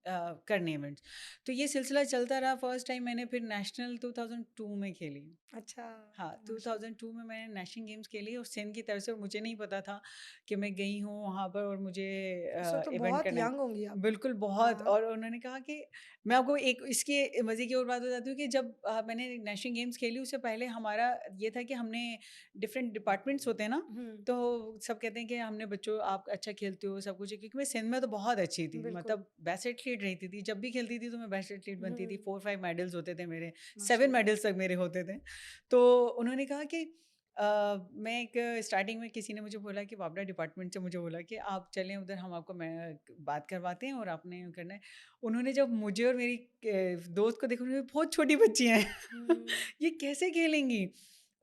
[SPEAKER 1] करने इवेंट्स। तो ये सिलसिला चलता रहा, फर्स्ट टाइम मैंने फिर नेशनल 2002 में खेली।
[SPEAKER 2] अच्छा,
[SPEAKER 1] हाँ,
[SPEAKER 2] माशाल्लाह।
[SPEAKER 1] 2002 में मैंने नेशनल गेम्स खेली और सिंध की तरफ से, और मुझे नहीं पता था कि मैं गई हूँ वहाँ पर और मुझे
[SPEAKER 2] उस वक़्त तो
[SPEAKER 1] इवेंट
[SPEAKER 2] बहुत
[SPEAKER 1] करना है।
[SPEAKER 2] यंग होंगी आप।
[SPEAKER 1] बिल्कुल, बहुत।
[SPEAKER 2] हाँ,
[SPEAKER 1] और उन्होंने कहा कि मैं आपको एक इसके मज़े की और बात बताती हूँ कि जब मैंने नेशनल गेम्स खेली, उससे पहले हमारा ये था कि हमने डिफरेंट डिपार्टमेंट्स होते हैं ना,
[SPEAKER 2] हुँ,
[SPEAKER 1] तो सब कहते हैं कि हमने बच्चों आप अच्छा खेलते हो, सब कुछ है, क्योंकि मैं सिंध में तो बहुत अच्छी थी,
[SPEAKER 2] बिल्कुल।
[SPEAKER 1] मतलब बेस्ट एथलीट रहती थी, जब भी खेलती थी तो मैं बेस्ट एथलीट बनती थी,
[SPEAKER 2] हुँ,
[SPEAKER 1] 4-5 मेडल्स होते थे मेरे, 7
[SPEAKER 2] माशाल्लाह।
[SPEAKER 1] मेडल्स तक मेरे होते थे। तो उन्होंने कहा कि मैं एक स्टार्टिंग में किसी ने मुझे बोला कि वापडा डिपार्टमेंट से मुझे बोला कि आप चलें उधर, हम आपको मैं बात करवाते हैं और आपने करना है। उन्होंने जब मुझे और मेरी दोस्त को देखा, उन्होंने बहुत छोटी बच्चियाँ हैं
[SPEAKER 2] हुँ,
[SPEAKER 1] ये कैसे खेलेंगी?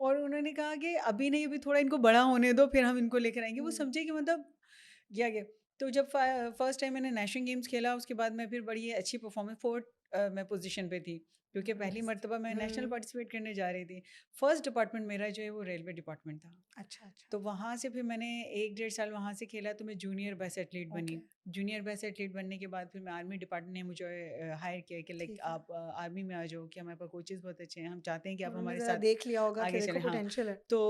[SPEAKER 1] और उन्होंने कहा कि अभी नहीं, अभी थोड़ा इनको बड़ा होने दो, फिर हम इनको लेकर आएँगे। वो
[SPEAKER 2] हुँ,
[SPEAKER 1] समझे कि मतलब किया गया। तो जब फर्स्ट टाइम मैंने नेशनल गेम्स खेला, उसके बाद मैं फिर बड़ी अच्छी परफॉर्मेंस, 4th मैं पोज़ीशन पे थी, क्योंकि पहली
[SPEAKER 2] ज़बरदस्त।
[SPEAKER 1] मर्तबा मैं नेशनल
[SPEAKER 2] हुँ,
[SPEAKER 1] पार्टिसिपेट करने जा रही थी। फर्स्ट डिपार्टमेंट मेरा जो है वो रेलवे डिपार्टमेंट था।
[SPEAKER 2] अच्छा, अच्छा,
[SPEAKER 1] तो वहाँ से फिर मैंने 1 डेढ़ साल वहाँ से खेला, तो मैं जूनियर बेस्ट एथलीट
[SPEAKER 2] ओके,
[SPEAKER 1] बनी। जूनियर बेस्ट एथलीट बनने के बाद फिर मैं आर्मी डिपार्टमेंट ने मुझे हायर किया कि लाइक
[SPEAKER 2] ठीक है।
[SPEAKER 1] आप आर्मी में आ जाओ, कि हमारे पास कोचेज़ बहुत अच्छे हैं, हम चाहते हैं कि आप
[SPEAKER 2] उन्होंने
[SPEAKER 1] हमारे
[SPEAKER 2] ज़रा
[SPEAKER 1] साथ
[SPEAKER 2] देख लिया होगा कि
[SPEAKER 1] आगे
[SPEAKER 2] देखो
[SPEAKER 1] चलें। हाँ,
[SPEAKER 2] पोटेंशियल है।
[SPEAKER 1] तो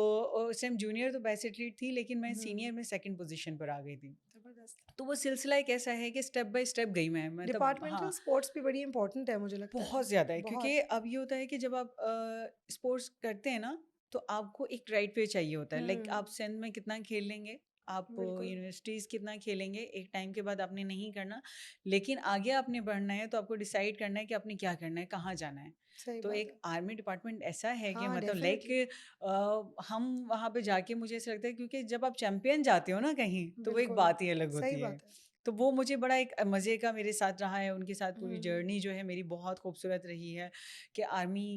[SPEAKER 1] उस टाइम जूनियर तो बेस्ट एथलीट थी, लेकिन मैं
[SPEAKER 2] हुँ,
[SPEAKER 1] सीनियर में सेकंड पोज़ीशन पर आ गई थी।
[SPEAKER 2] ज़बरदस्त।
[SPEAKER 1] तो वो सिलसिला एक ऐसा है कि स्टेप बाय स्टेप गई मैं, मतलब
[SPEAKER 2] डिपार्टमेंटल
[SPEAKER 1] हाँ,
[SPEAKER 2] स्पोर्ट्स भी बड़ी इम्पोर्टेंट है मुझे लगता है।
[SPEAKER 1] बहुत ज़्यादा है, क्योंकि
[SPEAKER 2] बहुत।
[SPEAKER 1] अब ये होता है कि जब आप स्पोर्ट्स करते हैं ना, तो आपको एक राइट वे चाहिए होता है, लाइक
[SPEAKER 2] हुँ,
[SPEAKER 1] आप सिंध में कितना खेल लेंगे, आप
[SPEAKER 2] बिल्कुल
[SPEAKER 1] यूनिवर्सिटीज़ कितना खेलेंगे, एक टाइम के बाद आपने नहीं करना, लेकिन आगे आपने बढ़ना है तो आपको डिसाइड करना है कि आपने क्या करना है, कहाँ जाना है।
[SPEAKER 2] सही
[SPEAKER 1] तो
[SPEAKER 2] बात
[SPEAKER 1] एक
[SPEAKER 2] है।
[SPEAKER 1] आर्मी डिपार्टमेंट ऐसा है कि
[SPEAKER 2] हाँ,
[SPEAKER 1] मतलब
[SPEAKER 2] डेफिनेटली।
[SPEAKER 1] लाइक हम वहाँ पे जाके मुझे ऐसा लगता है, क्योंकि जब आप चैंपियन जाते हो ना कहीं, तो वो एक
[SPEAKER 2] बिल्कुल,
[SPEAKER 1] बात ही अलग
[SPEAKER 2] सही
[SPEAKER 1] होती है।
[SPEAKER 2] बात है।
[SPEAKER 1] तो वो मुझे बड़ा एक मज़े का मेरे साथ रहा है, उनके साथ पूरी
[SPEAKER 2] हुँ,
[SPEAKER 1] जर्नी जो है मेरी बहुत खूबसूरत रही है कि आर्मी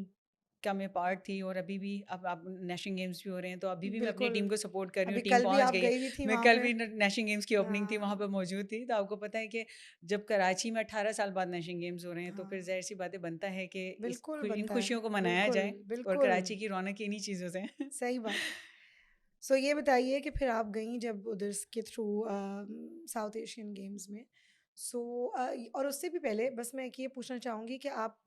[SPEAKER 1] का मैं पार्ट थी। और अभी भी अब आप नेशनल गेम्स भी हो रहे हैं, तो अभी भी मैं अपनी
[SPEAKER 2] बिल्कुल।
[SPEAKER 1] टीम को सपोर्ट कर रही हूँ,
[SPEAKER 2] अभी
[SPEAKER 1] टीम
[SPEAKER 2] कल भी
[SPEAKER 1] पहुँच
[SPEAKER 2] आप
[SPEAKER 1] गई है।
[SPEAKER 2] गई भी थी
[SPEAKER 1] मैं
[SPEAKER 2] वहाँ
[SPEAKER 1] कल
[SPEAKER 2] पे।
[SPEAKER 1] भी नेशनल गेम्स की ओपनिंग थी, वहाँ
[SPEAKER 2] हाँ,
[SPEAKER 1] पे मौजूद थी। तो आपको पता है कि जब कराची में 18 साल बाद नेशनल गेम्स हो रहे हैं, तो फिर
[SPEAKER 2] हाँ।
[SPEAKER 1] ज़ाहिर-सी बात है, बनता है कि
[SPEAKER 2] बिल्कुल
[SPEAKER 1] इन
[SPEAKER 2] बनता
[SPEAKER 1] खुशियों
[SPEAKER 2] है।
[SPEAKER 1] को मनाया
[SPEAKER 2] बिल्कुल,
[SPEAKER 1] जाए, और
[SPEAKER 2] बिल्कुल,
[SPEAKER 1] कराची की रौनक इन्हीं चीज़ों से है।
[SPEAKER 2] सही बात है। सो ये बताइए कि फिर आप गईं जब उधर के थ्रू साउथ एशियन गेम्स में, सो और उससे भी पहले बस मैं एक ये पूछना चाहूँगी कि आप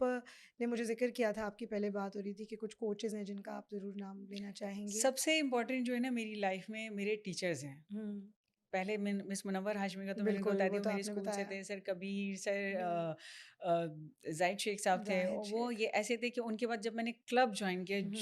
[SPEAKER 2] ने मुझे ज़िक्र किया था, आपकी पहले बात हो रही थी कि कुछ कोचेज़ हैं जिनका आप ज़रूर नाम लेना चाहेंगी।
[SPEAKER 1] सबसे इम्पोर्टेंट जो है ना मेरी लाइफ में, मेरे टीचर्स हैं।
[SPEAKER 2] हुँ,
[SPEAKER 1] पहले मिस मुनव्वर हाशमी का तो मैंने उनको
[SPEAKER 2] बिल्कुल,
[SPEAKER 1] बता
[SPEAKER 2] वो
[SPEAKER 1] दिया,
[SPEAKER 2] तो
[SPEAKER 1] मेरे
[SPEAKER 2] आपने
[SPEAKER 1] स्कूल से
[SPEAKER 2] बताया।
[SPEAKER 1] थे सर कबीर सर,
[SPEAKER 2] हुँ,
[SPEAKER 1] जाहिद शेख साहब थे।
[SPEAKER 2] जाहिद
[SPEAKER 1] और वो
[SPEAKER 2] शेख।
[SPEAKER 1] ये ऐसे थे कि उनके बाद जब मैंने क्लब ज्वाइन किया,
[SPEAKER 2] हुँ,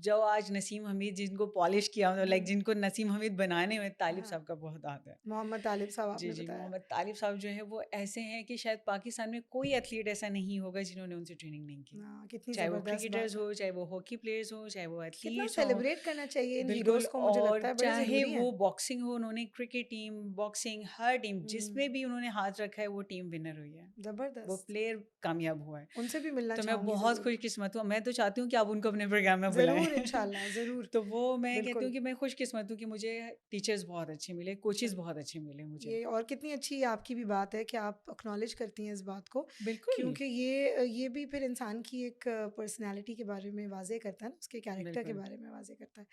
[SPEAKER 1] जो आज नसीम हमीद जिनको पॉलिश किया, मतलब लाइक
[SPEAKER 2] हुँ,
[SPEAKER 1] जिनको नसीम हमीद बनाने में तालिब
[SPEAKER 2] हाँ,
[SPEAKER 1] साहब का बहुत हाथ है।
[SPEAKER 2] मोहम्मद तालिब साहब
[SPEAKER 1] जी,
[SPEAKER 2] आपने
[SPEAKER 1] जी,
[SPEAKER 2] बताया।
[SPEAKER 1] मोहम्मद तालिब साहब जो हैं वो ऐसे हैं कि शायद पाकिस्तान में कोई एथलीट ऐसा नहीं होगा जिन्होंने उनसे ट्रेनिंग नहीं की।
[SPEAKER 2] हाँ, कितनी
[SPEAKER 1] चाहे वो
[SPEAKER 2] ज़बरदस्त
[SPEAKER 1] क्रिकेटर्स
[SPEAKER 2] बात है।
[SPEAKER 1] हो, चाहे वो हॉकी प्लेयर्स हों, चाहे वो
[SPEAKER 2] कितना
[SPEAKER 1] एथलीट्स हों।
[SPEAKER 2] सेलिब्रेट करना चाहिए इन
[SPEAKER 1] बिल्कुल।
[SPEAKER 2] हीरोज़ को, मुझे लगता
[SPEAKER 1] और
[SPEAKER 2] है बड़े
[SPEAKER 1] चाहे
[SPEAKER 2] ज़रूरी हैं।
[SPEAKER 1] वो बॉक्सिंग हो, उन्होंने क्रिकेट टीम, बॉक्सिंग, हर टीम
[SPEAKER 2] हुँ,
[SPEAKER 1] जिसमें भी उन्होंने हाथ रखा है वो टीम विनर हुई है। वो
[SPEAKER 2] ज़बरदस्त।
[SPEAKER 1] प्लेयर कामयाब हुआ है।
[SPEAKER 2] उनसे भी मिलना
[SPEAKER 1] तो मैं
[SPEAKER 2] चाहूँगी
[SPEAKER 1] बहुत
[SPEAKER 2] ज़रूर।
[SPEAKER 1] खुशकिस्मत हूँ। मैं तो चाहती हूँ कि आप उनको अपने प्रोग्राम में बुलाएँ।
[SPEAKER 2] ज़रूर इंशाल्लाह, ज़रूर।
[SPEAKER 1] तो वो मैं कहती हूँ
[SPEAKER 2] बिल्कुल,
[SPEAKER 1] कि मैं खुशकिस्मत हूँ कि मुझे टीचर्स बहुत अच्छे मिले, कोचेज़
[SPEAKER 2] चलिए।
[SPEAKER 1] बहुत अच्छे मिले मुझे।
[SPEAKER 2] ये और कितनी अच्छी आपकी भी बात है कि आप एक्नॉलेज करती हैं इस बात को,
[SPEAKER 1] बिल्कुल,
[SPEAKER 2] क्योंकि ये भी फिर इंसान की एक पर्सनैलिटी के बारे में वाज़े करता है ना, उसके कैरेक्टर के
[SPEAKER 1] बिल्कुल।
[SPEAKER 2] बारे में वाज़े करता है।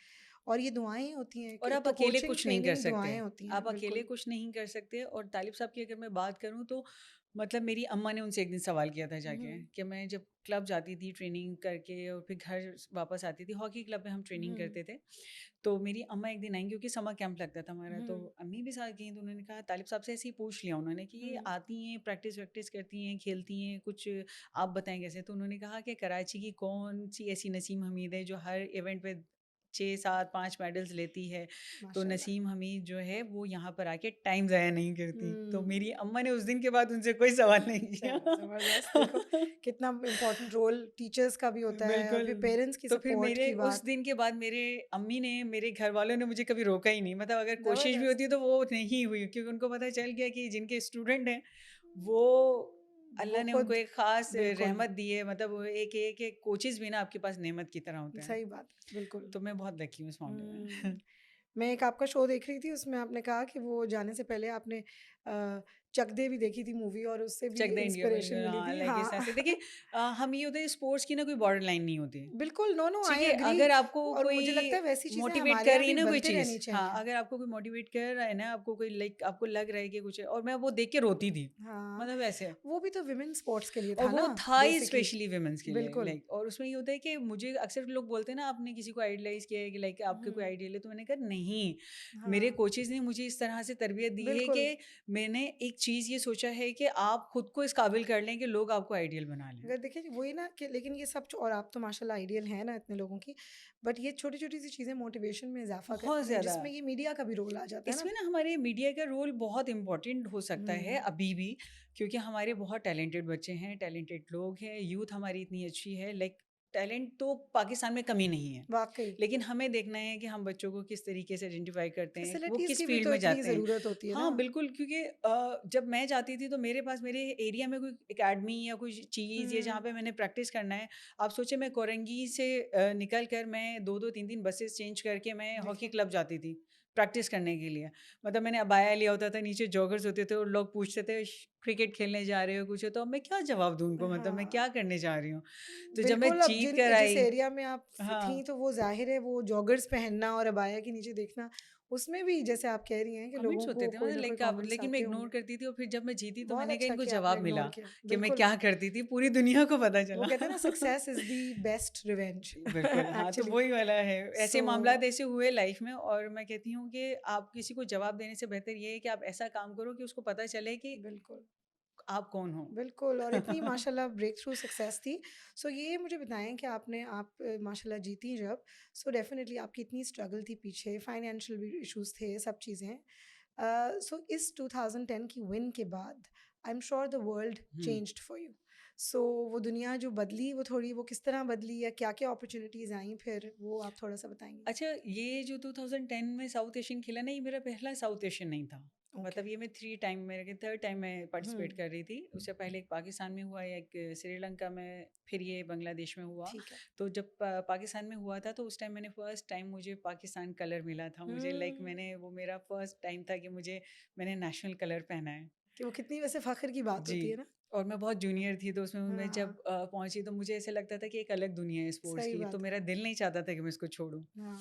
[SPEAKER 2] और ये दुआएँ होती हैं,
[SPEAKER 1] और
[SPEAKER 2] एक
[SPEAKER 1] आप
[SPEAKER 2] तो
[SPEAKER 1] अकेले
[SPEAKER 2] कोचिंग,
[SPEAKER 1] कुछ नहीं कर
[SPEAKER 2] ट्रेनिंग,
[SPEAKER 1] सकते।
[SPEAKER 2] दुआएँ होती
[SPEAKER 1] आप
[SPEAKER 2] हैं,
[SPEAKER 1] अकेले
[SPEAKER 2] बिल्कुल।
[SPEAKER 1] कुछ नहीं कर सकते। और तालिब साहब की अगर मैं बात करूँ, तो मतलब मेरी अम्मा ने उनसे एक दिन सवाल किया था जाके,
[SPEAKER 2] हुँ,
[SPEAKER 1] कि मैं जब क्लब जाती थी ट्रेनिंग करके और फिर घर वापस आती थी, हॉकी क्लब में हम ट्रेनिंग
[SPEAKER 2] हुँ,
[SPEAKER 1] करते थे। तो मेरी अम्मा एक दिन आई, क्योंकि समर कैंप लगता था हमारा, तो
[SPEAKER 2] हुँ,
[SPEAKER 1] अम्मी भी साथ गईं। तो उन्होंने कहा, तालिब साहब से ऐसे ही पूछ लिया उन्होंने कि ये
[SPEAKER 2] हुँ,
[SPEAKER 1] आती हैं, प्रैक्टिस वैक्टिस करती हैं, खेलती हैं कुछ, आप बताएं कैसे। तो उन्होंने कहा कि कराची की कौन सी ऐसी नसीम हमीद है जो हर इवेंट पे 6 7 5 मेडल्स लेती है। तो
[SPEAKER 2] माशाल्लाह।
[SPEAKER 1] नसीम हमीद जो है वो यहाँ पर आके टाइम ज़ाया नहीं करती। तो मेरी
[SPEAKER 2] हुँ,
[SPEAKER 1] अम्मा ने उस दिन के बाद उनसे कोई सवाल नहीं किया।
[SPEAKER 2] चलो ज़बरदस्त, देखो कितना इम्पोर्टेंट रोल टीचर्स का भी होता है और
[SPEAKER 1] बिल्कुल।
[SPEAKER 2] फिर पेरेंट्स की
[SPEAKER 1] तो फिर
[SPEAKER 2] सपोर्ट
[SPEAKER 1] मेरे
[SPEAKER 2] की
[SPEAKER 1] उस
[SPEAKER 2] बात।
[SPEAKER 1] दिन के बाद मेरे अम्मी ने, मेरे घर वालों ने मुझे कभी रोका ही नहीं। मतलब अगर कोशिश भी
[SPEAKER 2] ज़बरदस्त।
[SPEAKER 1] होती तो वो नहीं हुई, क्योंकि उनको पता चल गया कि जिनके स्टूडेंट हैं वो
[SPEAKER 2] वो
[SPEAKER 1] अल्लाह ने उनको
[SPEAKER 2] खुद
[SPEAKER 1] एक ख़ास
[SPEAKER 2] बिल्कुल,
[SPEAKER 1] रहमत दी है। मतलब वो एक कोचेज़ भी ना आपके पास नेमत की तरह होते हैं।
[SPEAKER 2] सही बात है, बिल्कुल।
[SPEAKER 1] तो मैं बहुत लकी हूँ इस मामले
[SPEAKER 2] हुँ।
[SPEAKER 1] में।
[SPEAKER 2] मैं एक आपका शो देख रही थी, उसमें आपने कहा कि वो जाने से पहले आपने अ, चक दे भी देखी थी मूवी और उससे भी
[SPEAKER 1] चक द इंडिया,
[SPEAKER 2] इंस्पिरेशन
[SPEAKER 1] बिल्कुल,
[SPEAKER 2] मिली
[SPEAKER 1] हाँ,
[SPEAKER 2] थी।
[SPEAKER 1] लाइक इस तरह
[SPEAKER 2] हाँ।
[SPEAKER 1] से देखिए, हम ये होता है स्पोर्ट्स की ना कोई बॉर्डर लाइन नहीं होती।
[SPEAKER 2] बिल्कुल, नो, नो,
[SPEAKER 1] ठीक
[SPEAKER 2] आई
[SPEAKER 1] है,
[SPEAKER 2] एग्री।
[SPEAKER 1] अगर आपको
[SPEAKER 2] और
[SPEAKER 1] कोई
[SPEAKER 2] मुझे लगता है वैसी चीज़ें
[SPEAKER 1] मोटिवेट
[SPEAKER 2] हमारे
[SPEAKER 1] कर
[SPEAKER 2] यहाँ
[SPEAKER 1] रही है
[SPEAKER 2] भी
[SPEAKER 1] ना कोई
[SPEAKER 2] बनते
[SPEAKER 1] चीज़,
[SPEAKER 2] रहनी
[SPEAKER 1] हाँ,
[SPEAKER 2] चाहिए।
[SPEAKER 1] अगर आपको कोई मोटिवेट कर रहा है ना, आपको कोई लाइक आपको लग रहा है कि कुछ है, और मैं वो देख के रोती थी।
[SPEAKER 2] हाँ,
[SPEAKER 1] मतलब ऐसे।
[SPEAKER 2] वो भी तो वुमेन स्पोर्ट्स के लिए
[SPEAKER 1] और
[SPEAKER 2] था
[SPEAKER 1] वो
[SPEAKER 2] ना,
[SPEAKER 1] था ही
[SPEAKER 2] बेसिकली।
[SPEAKER 1] स्पेशली वुमेन्स के लिए,
[SPEAKER 2] बिल्कुल।
[SPEAKER 1] लाइक। और उसमें ये होता है कि मुझे अक्सर लोग बोलते हैं ना, आपने किसी को आइडलाइज़ किया है कि लाइक आपके कोई
[SPEAKER 2] हुँ,
[SPEAKER 1] आइडियल है, तो मैंने कहा नहीं। मेरे
[SPEAKER 2] हाँ,
[SPEAKER 1] कोचेज़ ने मुझे इस तरह से तरबियत दी है
[SPEAKER 2] बिल्कुल।
[SPEAKER 1] कि मैंने एक चीज़ ये सोचा है कि आप खुद को इस काबिल कर लें कि लोग आपको आइडियल बना लें।
[SPEAKER 2] अगर देखिए वही ना कि लेकिन ये सब और आप तो माशाल्लाह आइडियल हैं ना इतने लोगों की, बट ये छोटी-छोटी सी चीज़ें मोटिवेशन में इज़ाफ़ा
[SPEAKER 1] बहुत
[SPEAKER 2] करती हैं,
[SPEAKER 1] ज़्यादा।
[SPEAKER 2] जिसमें ये मीडिया का भी रोल आ जाता है ना।
[SPEAKER 1] इसमें ना हमारे मीडिया का रोल बहुत इम्पोर्टेंट हो सकता है
[SPEAKER 2] हुँ,
[SPEAKER 1] अभी भी, क्योंकि हमारे बहुत टैलेंटेड बच्चे हैं, टैलेंटेड लोग हैं, यूथ हमारी इतनी अच्छी है, लाइक टैलेंट तो पाकिस्तान में कमी नहीं है।
[SPEAKER 2] वाक़ई।
[SPEAKER 1] लेकिन हमें देखना है कि हम बच्चों को किस तरीके से आइडेंटिफाई करते हैं, वो
[SPEAKER 2] फैसिलिटीज़
[SPEAKER 1] किस
[SPEAKER 2] की भी
[SPEAKER 1] फील्ड
[SPEAKER 2] तो
[SPEAKER 1] में
[SPEAKER 2] इतनी
[SPEAKER 1] जाते हैं।
[SPEAKER 2] ज़रूरत होती है ना।
[SPEAKER 1] हाँ बिल्कुल, क्योंकि जब मैं जाती थी तो मेरे पास मेरे एरिया में कोई एकेडमी या कोई चीज़ या जहाँ
[SPEAKER 2] हुँ,
[SPEAKER 1] पे मैंने प्रैक्टिस करना है। आप सोचे, मैं कोरंगी से निकल कर मैं 2 2 3 3 बसेस चेंज करके मैं हॉकी
[SPEAKER 2] देखिए।
[SPEAKER 1] क्लब जाती थी प्रैक्टिस करने के लिए। मतलब मैंने अबाया लिया होता था, नीचे जॉगर्स होते थे, और लोग पूछते थे क्रिकेट खेलने जा रहे हो कुछ हो, तो अब मैं क्या जवाब दूँ उनको, मतलब मैं क्या
[SPEAKER 2] हाँ,
[SPEAKER 1] करने जा रही हूँ। तो जब मैं
[SPEAKER 2] बिल्कुल अब
[SPEAKER 1] जीत
[SPEAKER 2] जिन
[SPEAKER 1] कर
[SPEAKER 2] जिस
[SPEAKER 1] आई,
[SPEAKER 2] एरिया में आप थीं
[SPEAKER 1] हाँ,
[SPEAKER 2] तो वो ज़ाहिर है वो जॉगर्स पहनना और अबाया के नीचे देखना, उसमें भी जैसे आप कह रही हैं कि
[SPEAKER 1] कमेंट्स
[SPEAKER 2] लोगों
[SPEAKER 1] होते
[SPEAKER 2] को
[SPEAKER 1] थे
[SPEAKER 2] कोई
[SPEAKER 1] मतलब
[SPEAKER 2] ना कोई
[SPEAKER 1] लाइक आप,
[SPEAKER 2] कमेंट्स
[SPEAKER 1] लेकिन मैं
[SPEAKER 2] आते
[SPEAKER 1] इग्नोर
[SPEAKER 2] होंगे।
[SPEAKER 1] करती थी। और फिर जब मैं जीती तो
[SPEAKER 2] बहुत
[SPEAKER 1] मैंने कहा
[SPEAKER 2] अच्छा
[SPEAKER 1] इनको
[SPEAKER 2] किया आपने
[SPEAKER 1] जवाब मिला
[SPEAKER 2] इग्नोर किया,
[SPEAKER 1] कि मैं
[SPEAKER 2] बिल्कुल।
[SPEAKER 1] क्या करती थी, पूरी दुनिया को पता
[SPEAKER 2] वो
[SPEAKER 1] चला।
[SPEAKER 2] कहते हैं ना success is the best revenge
[SPEAKER 1] बिल्कुल, हाँ, तो
[SPEAKER 2] एक्चुअली।
[SPEAKER 1] वही वाला है। ऐसे
[SPEAKER 2] सो
[SPEAKER 1] मामलात ऐसे हुए लाइफ में, और मैं कहती हूँ कि आप किसी को जवाब देने से बेहतर ये है कि आप ऐसा काम करो कि उसको पता चले कि
[SPEAKER 2] बिल्कुल।
[SPEAKER 1] आप कौन हो।
[SPEAKER 2] बिल्कुल, और इतनी माशाल्लाह ब्रेक थ्रू सक्सेस थी। सो ये मुझे बताएं कि आप माशाल्लाह जीती जब, सो डेफिनेटली आपकी इतनी स्ट्रगल थी पीछे, फाइनेंशियल भी इश्यूज थे, सब चीज़ें। सो इस 2010 की विन के बाद I am sure the world
[SPEAKER 1] hmm.
[SPEAKER 2] Changed for you. So वो दुनिया जो बदली, वो थोड़ी, वो किस तरह बदली, या क्या क्या अपॉर्चुनिटीज़ आई फिर, वो आप थोड़ा सा बताएंगे?
[SPEAKER 1] अच्छा, ये जो 2010 में साउथ एशियन खेला ना, ये मेरा पहला साउथ एशियन नहीं था।
[SPEAKER 2] ओके।
[SPEAKER 1] मतलब ये मैं 3 टाइम, मेरे थर्ड टाइम मैं पार्टिसिपेट कर रही थी। उससे पहले एक पाकिस्तान में हुआ, एक श्रीलंका में, फिर ये बांग्लादेश में हुआ।
[SPEAKER 2] ठीक है।
[SPEAKER 1] तो जब पाकिस्तान में हुआ था तो उस टाइम मैंने फर्स्ट टाइम मुझे पाकिस्तान कलर मिला था। मुझे लाइक
[SPEAKER 2] हम्म।
[SPEAKER 1] मैंने, वो मेरा फर्स्ट टाइम था कि मैंने नेशनल कलर पहना है।
[SPEAKER 2] कि वो कितनी वैसे फ़ख्र की बात
[SPEAKER 1] जी।
[SPEAKER 2] होती है ना।
[SPEAKER 1] और मैं बहुत जूनियर थी, तो उसमें मैं जब
[SPEAKER 2] हाँ,
[SPEAKER 1] पहुंची तो मुझे ऐसे लगता था कि एक अलग दुनिया है स्पोर्ट्स
[SPEAKER 2] सही
[SPEAKER 1] की, तो
[SPEAKER 2] बात है।
[SPEAKER 1] मेरा दिल नहीं चाहता था कि मैं इसको छोड़ूं।
[SPEAKER 2] हाँ।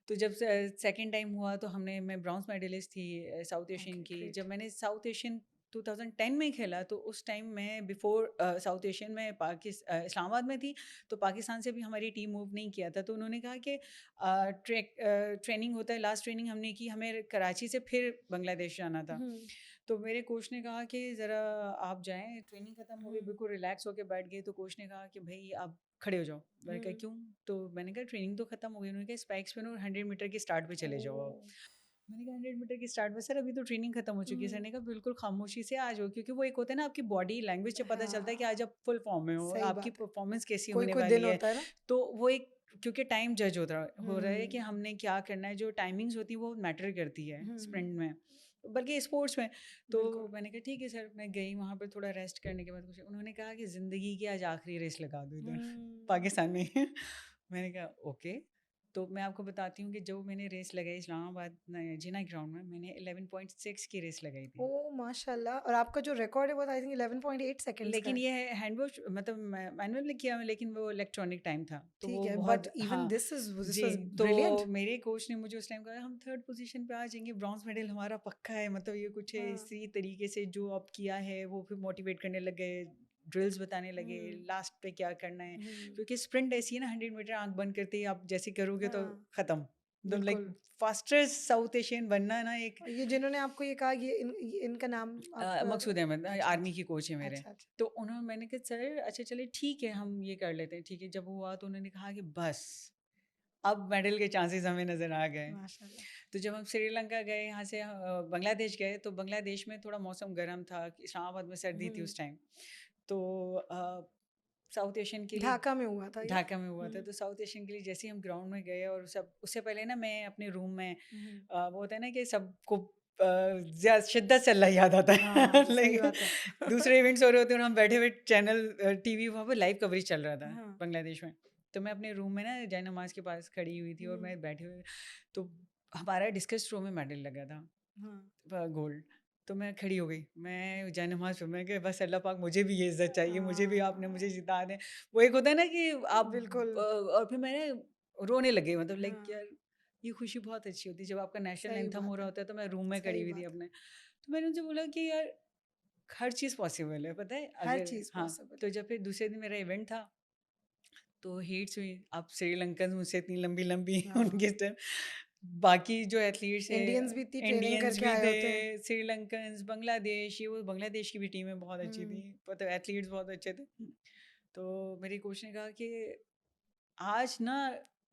[SPEAKER 1] तो जब सेकंड टाइम हुआ तो मैं ब्रॉन्ज मेडलिस्ट थी साउथ एशियन
[SPEAKER 2] ओके,
[SPEAKER 1] की।
[SPEAKER 2] ग्रेट।
[SPEAKER 1] जब मैंने साउथ एशियन 2010 में खेला तो उस टाइम मैं बिफोर साउथ एशियन में इस्लामाबाद में थी। तो पाकिस्तान से भी हमारी टीम मूव नहीं किया था, तो उन्होंने कहा कि ट्रेनिंग होता है, लास्ट ट्रेनिंग हमने की, हमें कराची से फिर बांग्लादेश जाना था।
[SPEAKER 2] हुँ,
[SPEAKER 1] तो मेरे कोच ने कहा कि ज़रा आप जाएं, ट्रेनिंग ख़त्म हो गई,
[SPEAKER 2] हुँ,
[SPEAKER 1] बिल्कुल रिलैक्स होकर बैठ गए। तो कोच ने कहा कि भाई आप खड़े हो जाओ। मैंने कहा
[SPEAKER 2] हुँ।
[SPEAKER 1] क्यों? तो मैंने कहा ट्रेनिंग तो खत्म हो गई। उन्होंने कहा स्पाइक्स पहनो और 100 मीटर की स्टार्ट पे चले जाओ आप।
[SPEAKER 2] ओह!
[SPEAKER 1] मैंने कहा 100 मीटर की स्टार्ट पे? सर अभी तो ट्रेनिंग खत्म हो चुकी है। सर
[SPEAKER 2] हुँ,
[SPEAKER 1] ने कहा बिल्कुल खामोशी से आ जाओ, क्योंकि वो एक होता है ना, आपकी बॉडी लैंग्वेज से पता चलता है कि
[SPEAKER 2] हाँ,
[SPEAKER 1] आज आप फुल फॉर्म में हो,
[SPEAKER 2] सही
[SPEAKER 1] आपकी
[SPEAKER 2] बात है।
[SPEAKER 1] परफॉर्मेंस कैसी होने
[SPEAKER 2] कोई-कोई दिन
[SPEAKER 1] वाली है।
[SPEAKER 2] होता है ना।
[SPEAKER 1] तो वो एक, क्योंकि टाइम जज हो रहा है कि
[SPEAKER 2] हुँ,
[SPEAKER 1] हमने क्या करना है, जो टाइमिंग्स होती है वो मैटर करती है
[SPEAKER 2] हुँ,
[SPEAKER 1] स्प्रिंट में, बल्कि स्पोर्ट्स में। तो
[SPEAKER 2] बिल्कुल।
[SPEAKER 1] मैंने कहा ठीक है सर। मैं गई वहाँ पर, थोड़ा रेस्ट करने के बाद कुछ, उन्होंने कहा कि ज़िंदगी की आज आखिरी रेस लगा दो इधर
[SPEAKER 2] हुँ,
[SPEAKER 1] पाकिस्तान में। मैंने कहा ओके। तो मैं आपको बताती हूँ कि जो मैंने रेस लगाई इस्लामाबाद जिना ग्राउंड में, मैंने 11.6 की रेस लगाई थी।
[SPEAKER 2] ओह माशाल्लाह! और आपका जो रिकॉर्ड है वो आई थिंक 11.8 सेकंड्स का
[SPEAKER 1] लेकिन
[SPEAKER 2] है।
[SPEAKER 1] ये हैंड वॉश, मतलब मैनुअल में किया, लेकिन वो इलेक्ट्रॉनिक टाइम था, तो
[SPEAKER 2] ठीक
[SPEAKER 1] वो
[SPEAKER 2] है, बट
[SPEAKER 1] बहुत,
[SPEAKER 2] इवन
[SPEAKER 1] हाँ।
[SPEAKER 2] दिस
[SPEAKER 1] जी।
[SPEAKER 2] वाज़
[SPEAKER 1] तो
[SPEAKER 2] ब्रिलियंट।
[SPEAKER 1] मेरे कोच ने मुझे उस टाइम कहा हम थर्ड पोजीशन पे आ जाएंगे, ब्रॉन्ज मेडल हमारा पक्का है, मतलब ये कुछ है
[SPEAKER 2] हाँ,
[SPEAKER 1] इसी तरीके से जो अब किया है। वो फिर मोटिवेट करने लग गए, ड्रिल्स बताने लगे
[SPEAKER 2] हुँ,
[SPEAKER 1] लास्ट पे क्या करना है,
[SPEAKER 2] हुँ,
[SPEAKER 1] क्योंकि स्प्रिंट ऐसी है ना, 100 मीटर आंख बंद करते ही आप जैसे करोगे तो
[SPEAKER 2] हाँ,
[SPEAKER 1] खत्म। एकदम लाइक
[SPEAKER 2] बिल्कुल।
[SPEAKER 1] फास्टेस्ट साउथ एशियन बनना ना एक।
[SPEAKER 2] और ये जिन्होंने आपको ये कहा, ये इनका नाम आप
[SPEAKER 1] मकसूद अहमद
[SPEAKER 2] अच्छा,
[SPEAKER 1] आर्मी
[SPEAKER 2] अच्छा,
[SPEAKER 1] की कोच है मेरे।
[SPEAKER 2] अच्छा, अच्छा।
[SPEAKER 1] तो उन्होंने, मैंने कहा सर अच्छा चलिए ठीक है, हम ये कर लेते हैं, ठीक है। जब हुआ तो उन्होंने कहा कि बस अब मेडल के चांसेस हमें नज़र आ गए।
[SPEAKER 2] माशाल्लाह।
[SPEAKER 1] तो जब हम श्रीलंका गए, यहाँ से बांग्लादेश गए, तो बांग्लादेश में थोड़ा मौसम गर्म था, इस्लामाबाद में सर्दी थी
[SPEAKER 2] हुँ,
[SPEAKER 1] उस टाइम। तो साउथ एशियन के लिए
[SPEAKER 2] ढाका में हुआ था ये?
[SPEAKER 1] ढाका में हुआ था।
[SPEAKER 2] हुँ,
[SPEAKER 1] तो साउथ एशियन के लिए जैसे ही हम ग्राउंड में गए, और सब उससे पहले ना मैं अपने रूम में,
[SPEAKER 2] हुँ।
[SPEAKER 1] वो होता है ना कि सबको शिद्दत से अल्लाह याद आता है।
[SPEAKER 2] हाँ, सही
[SPEAKER 1] लाइक
[SPEAKER 2] बात है।
[SPEAKER 1] दूसरे इवेंट्स हो रहे होते हैं और हम बैठे हुए चैनल टीवी, वहाँ पे लाइव कवरेज चल रहा था
[SPEAKER 2] हाँ,
[SPEAKER 1] बांग्लादेश में। तो मैं अपने रूम में ना जय नमाज के पास खड़ी हुई थी, और
[SPEAKER 2] हुँ,
[SPEAKER 1] मैं बैठे हुए, तो हमारा डिस्कस थ्रो में मेडल लगा था,
[SPEAKER 2] हाँ,
[SPEAKER 1] गोल्ड। तो मैं खड़ी हो गई, मैं जय नमाज में, मैं कि बस अल्लाह पाक मुझे भी ये इज्जत चाहिए, मुझे भी आपने मुझे
[SPEAKER 2] हाँ,
[SPEAKER 1] जिता दें। वो एक होता है ना कि आप,
[SPEAKER 2] बिल्कुल,
[SPEAKER 1] और फिर मैंने रोने लगे, मतलब लाइक
[SPEAKER 2] हाँ,
[SPEAKER 1] यार ये खुशी बहुत अच्छी होती है जब आपका नेशनल
[SPEAKER 2] सही
[SPEAKER 1] एंथम हो
[SPEAKER 2] बात
[SPEAKER 1] रहा
[SPEAKER 2] है,
[SPEAKER 1] होता है। तो मैं रूम में खड़ी
[SPEAKER 2] सही
[SPEAKER 1] हुई थी
[SPEAKER 2] बात है।
[SPEAKER 1] अपने। तो मैंने उनसे बोला कि यार हर चीज़ पॉसिबल है, पता है
[SPEAKER 2] हर
[SPEAKER 1] अगर,
[SPEAKER 2] चीज़
[SPEAKER 1] हाँ।
[SPEAKER 2] पॉसिबल
[SPEAKER 1] तो
[SPEAKER 2] है।
[SPEAKER 1] जब फिर दूसरे दिन मेरा इवेंट था, तो हीट्स हुई। अब श्रीलंकन मुझसे इतनी लंबी लंबी
[SPEAKER 2] हाँ,
[SPEAKER 1] उनके स्टेप, बाकी जो एथलीट्स है,
[SPEAKER 2] इंडियंस भी इतनी ट्रेनिंग
[SPEAKER 1] इंडियंस
[SPEAKER 2] करके
[SPEAKER 1] भी
[SPEAKER 2] आए
[SPEAKER 1] थे,
[SPEAKER 2] होते हैं।
[SPEAKER 1] श्रीलंकन, बांग्लादेश, ये वो बांग्लादेश की भी टीमें बहुत अच्छी थी,
[SPEAKER 2] हुँ,
[SPEAKER 1] मतलब एथलीट्स बहुत अच्छे थे। तो मेरी कोच ने कहा कि आज ना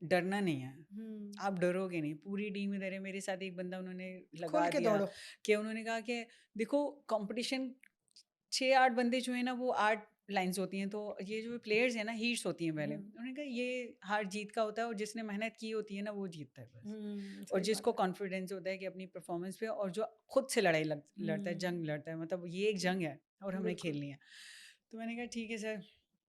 [SPEAKER 1] डरना नहीं है,
[SPEAKER 2] हुँ,
[SPEAKER 1] आप डरोगे नहीं, पूरी टीम इधर है। मेरे साथ एक बंदा उन्होंने
[SPEAKER 2] खुल
[SPEAKER 1] लगा
[SPEAKER 2] के
[SPEAKER 1] दिया,
[SPEAKER 2] दौड़ो।
[SPEAKER 1] कि उन्होंने कहा कि देखो कंपटीशन 6-8 बंदे जो है ना, वो 8 लाइन्स होती हैं, तो ये जो प्लेयर्स हैं ना, हीट्स होती हैं पहले।
[SPEAKER 2] हुँ,
[SPEAKER 1] उन्होंने कहा ये हार जीत का होता है, और जिसने मेहनत की होती है ना, वो जीतता है बस। और
[SPEAKER 2] सही बात
[SPEAKER 1] जिसको
[SPEAKER 2] है।
[SPEAKER 1] कॉन्फिडेंस होता है कि अपनी परफॉर्मेंस पे, और जो खुद से लड़ता है,
[SPEAKER 2] हुँ,
[SPEAKER 1] जंग लड़ता है, मतलब ये एक जंग है और हमने
[SPEAKER 2] बिल्कुल।
[SPEAKER 1] खेलनी है। तो मैंने कहा ठीक है सर।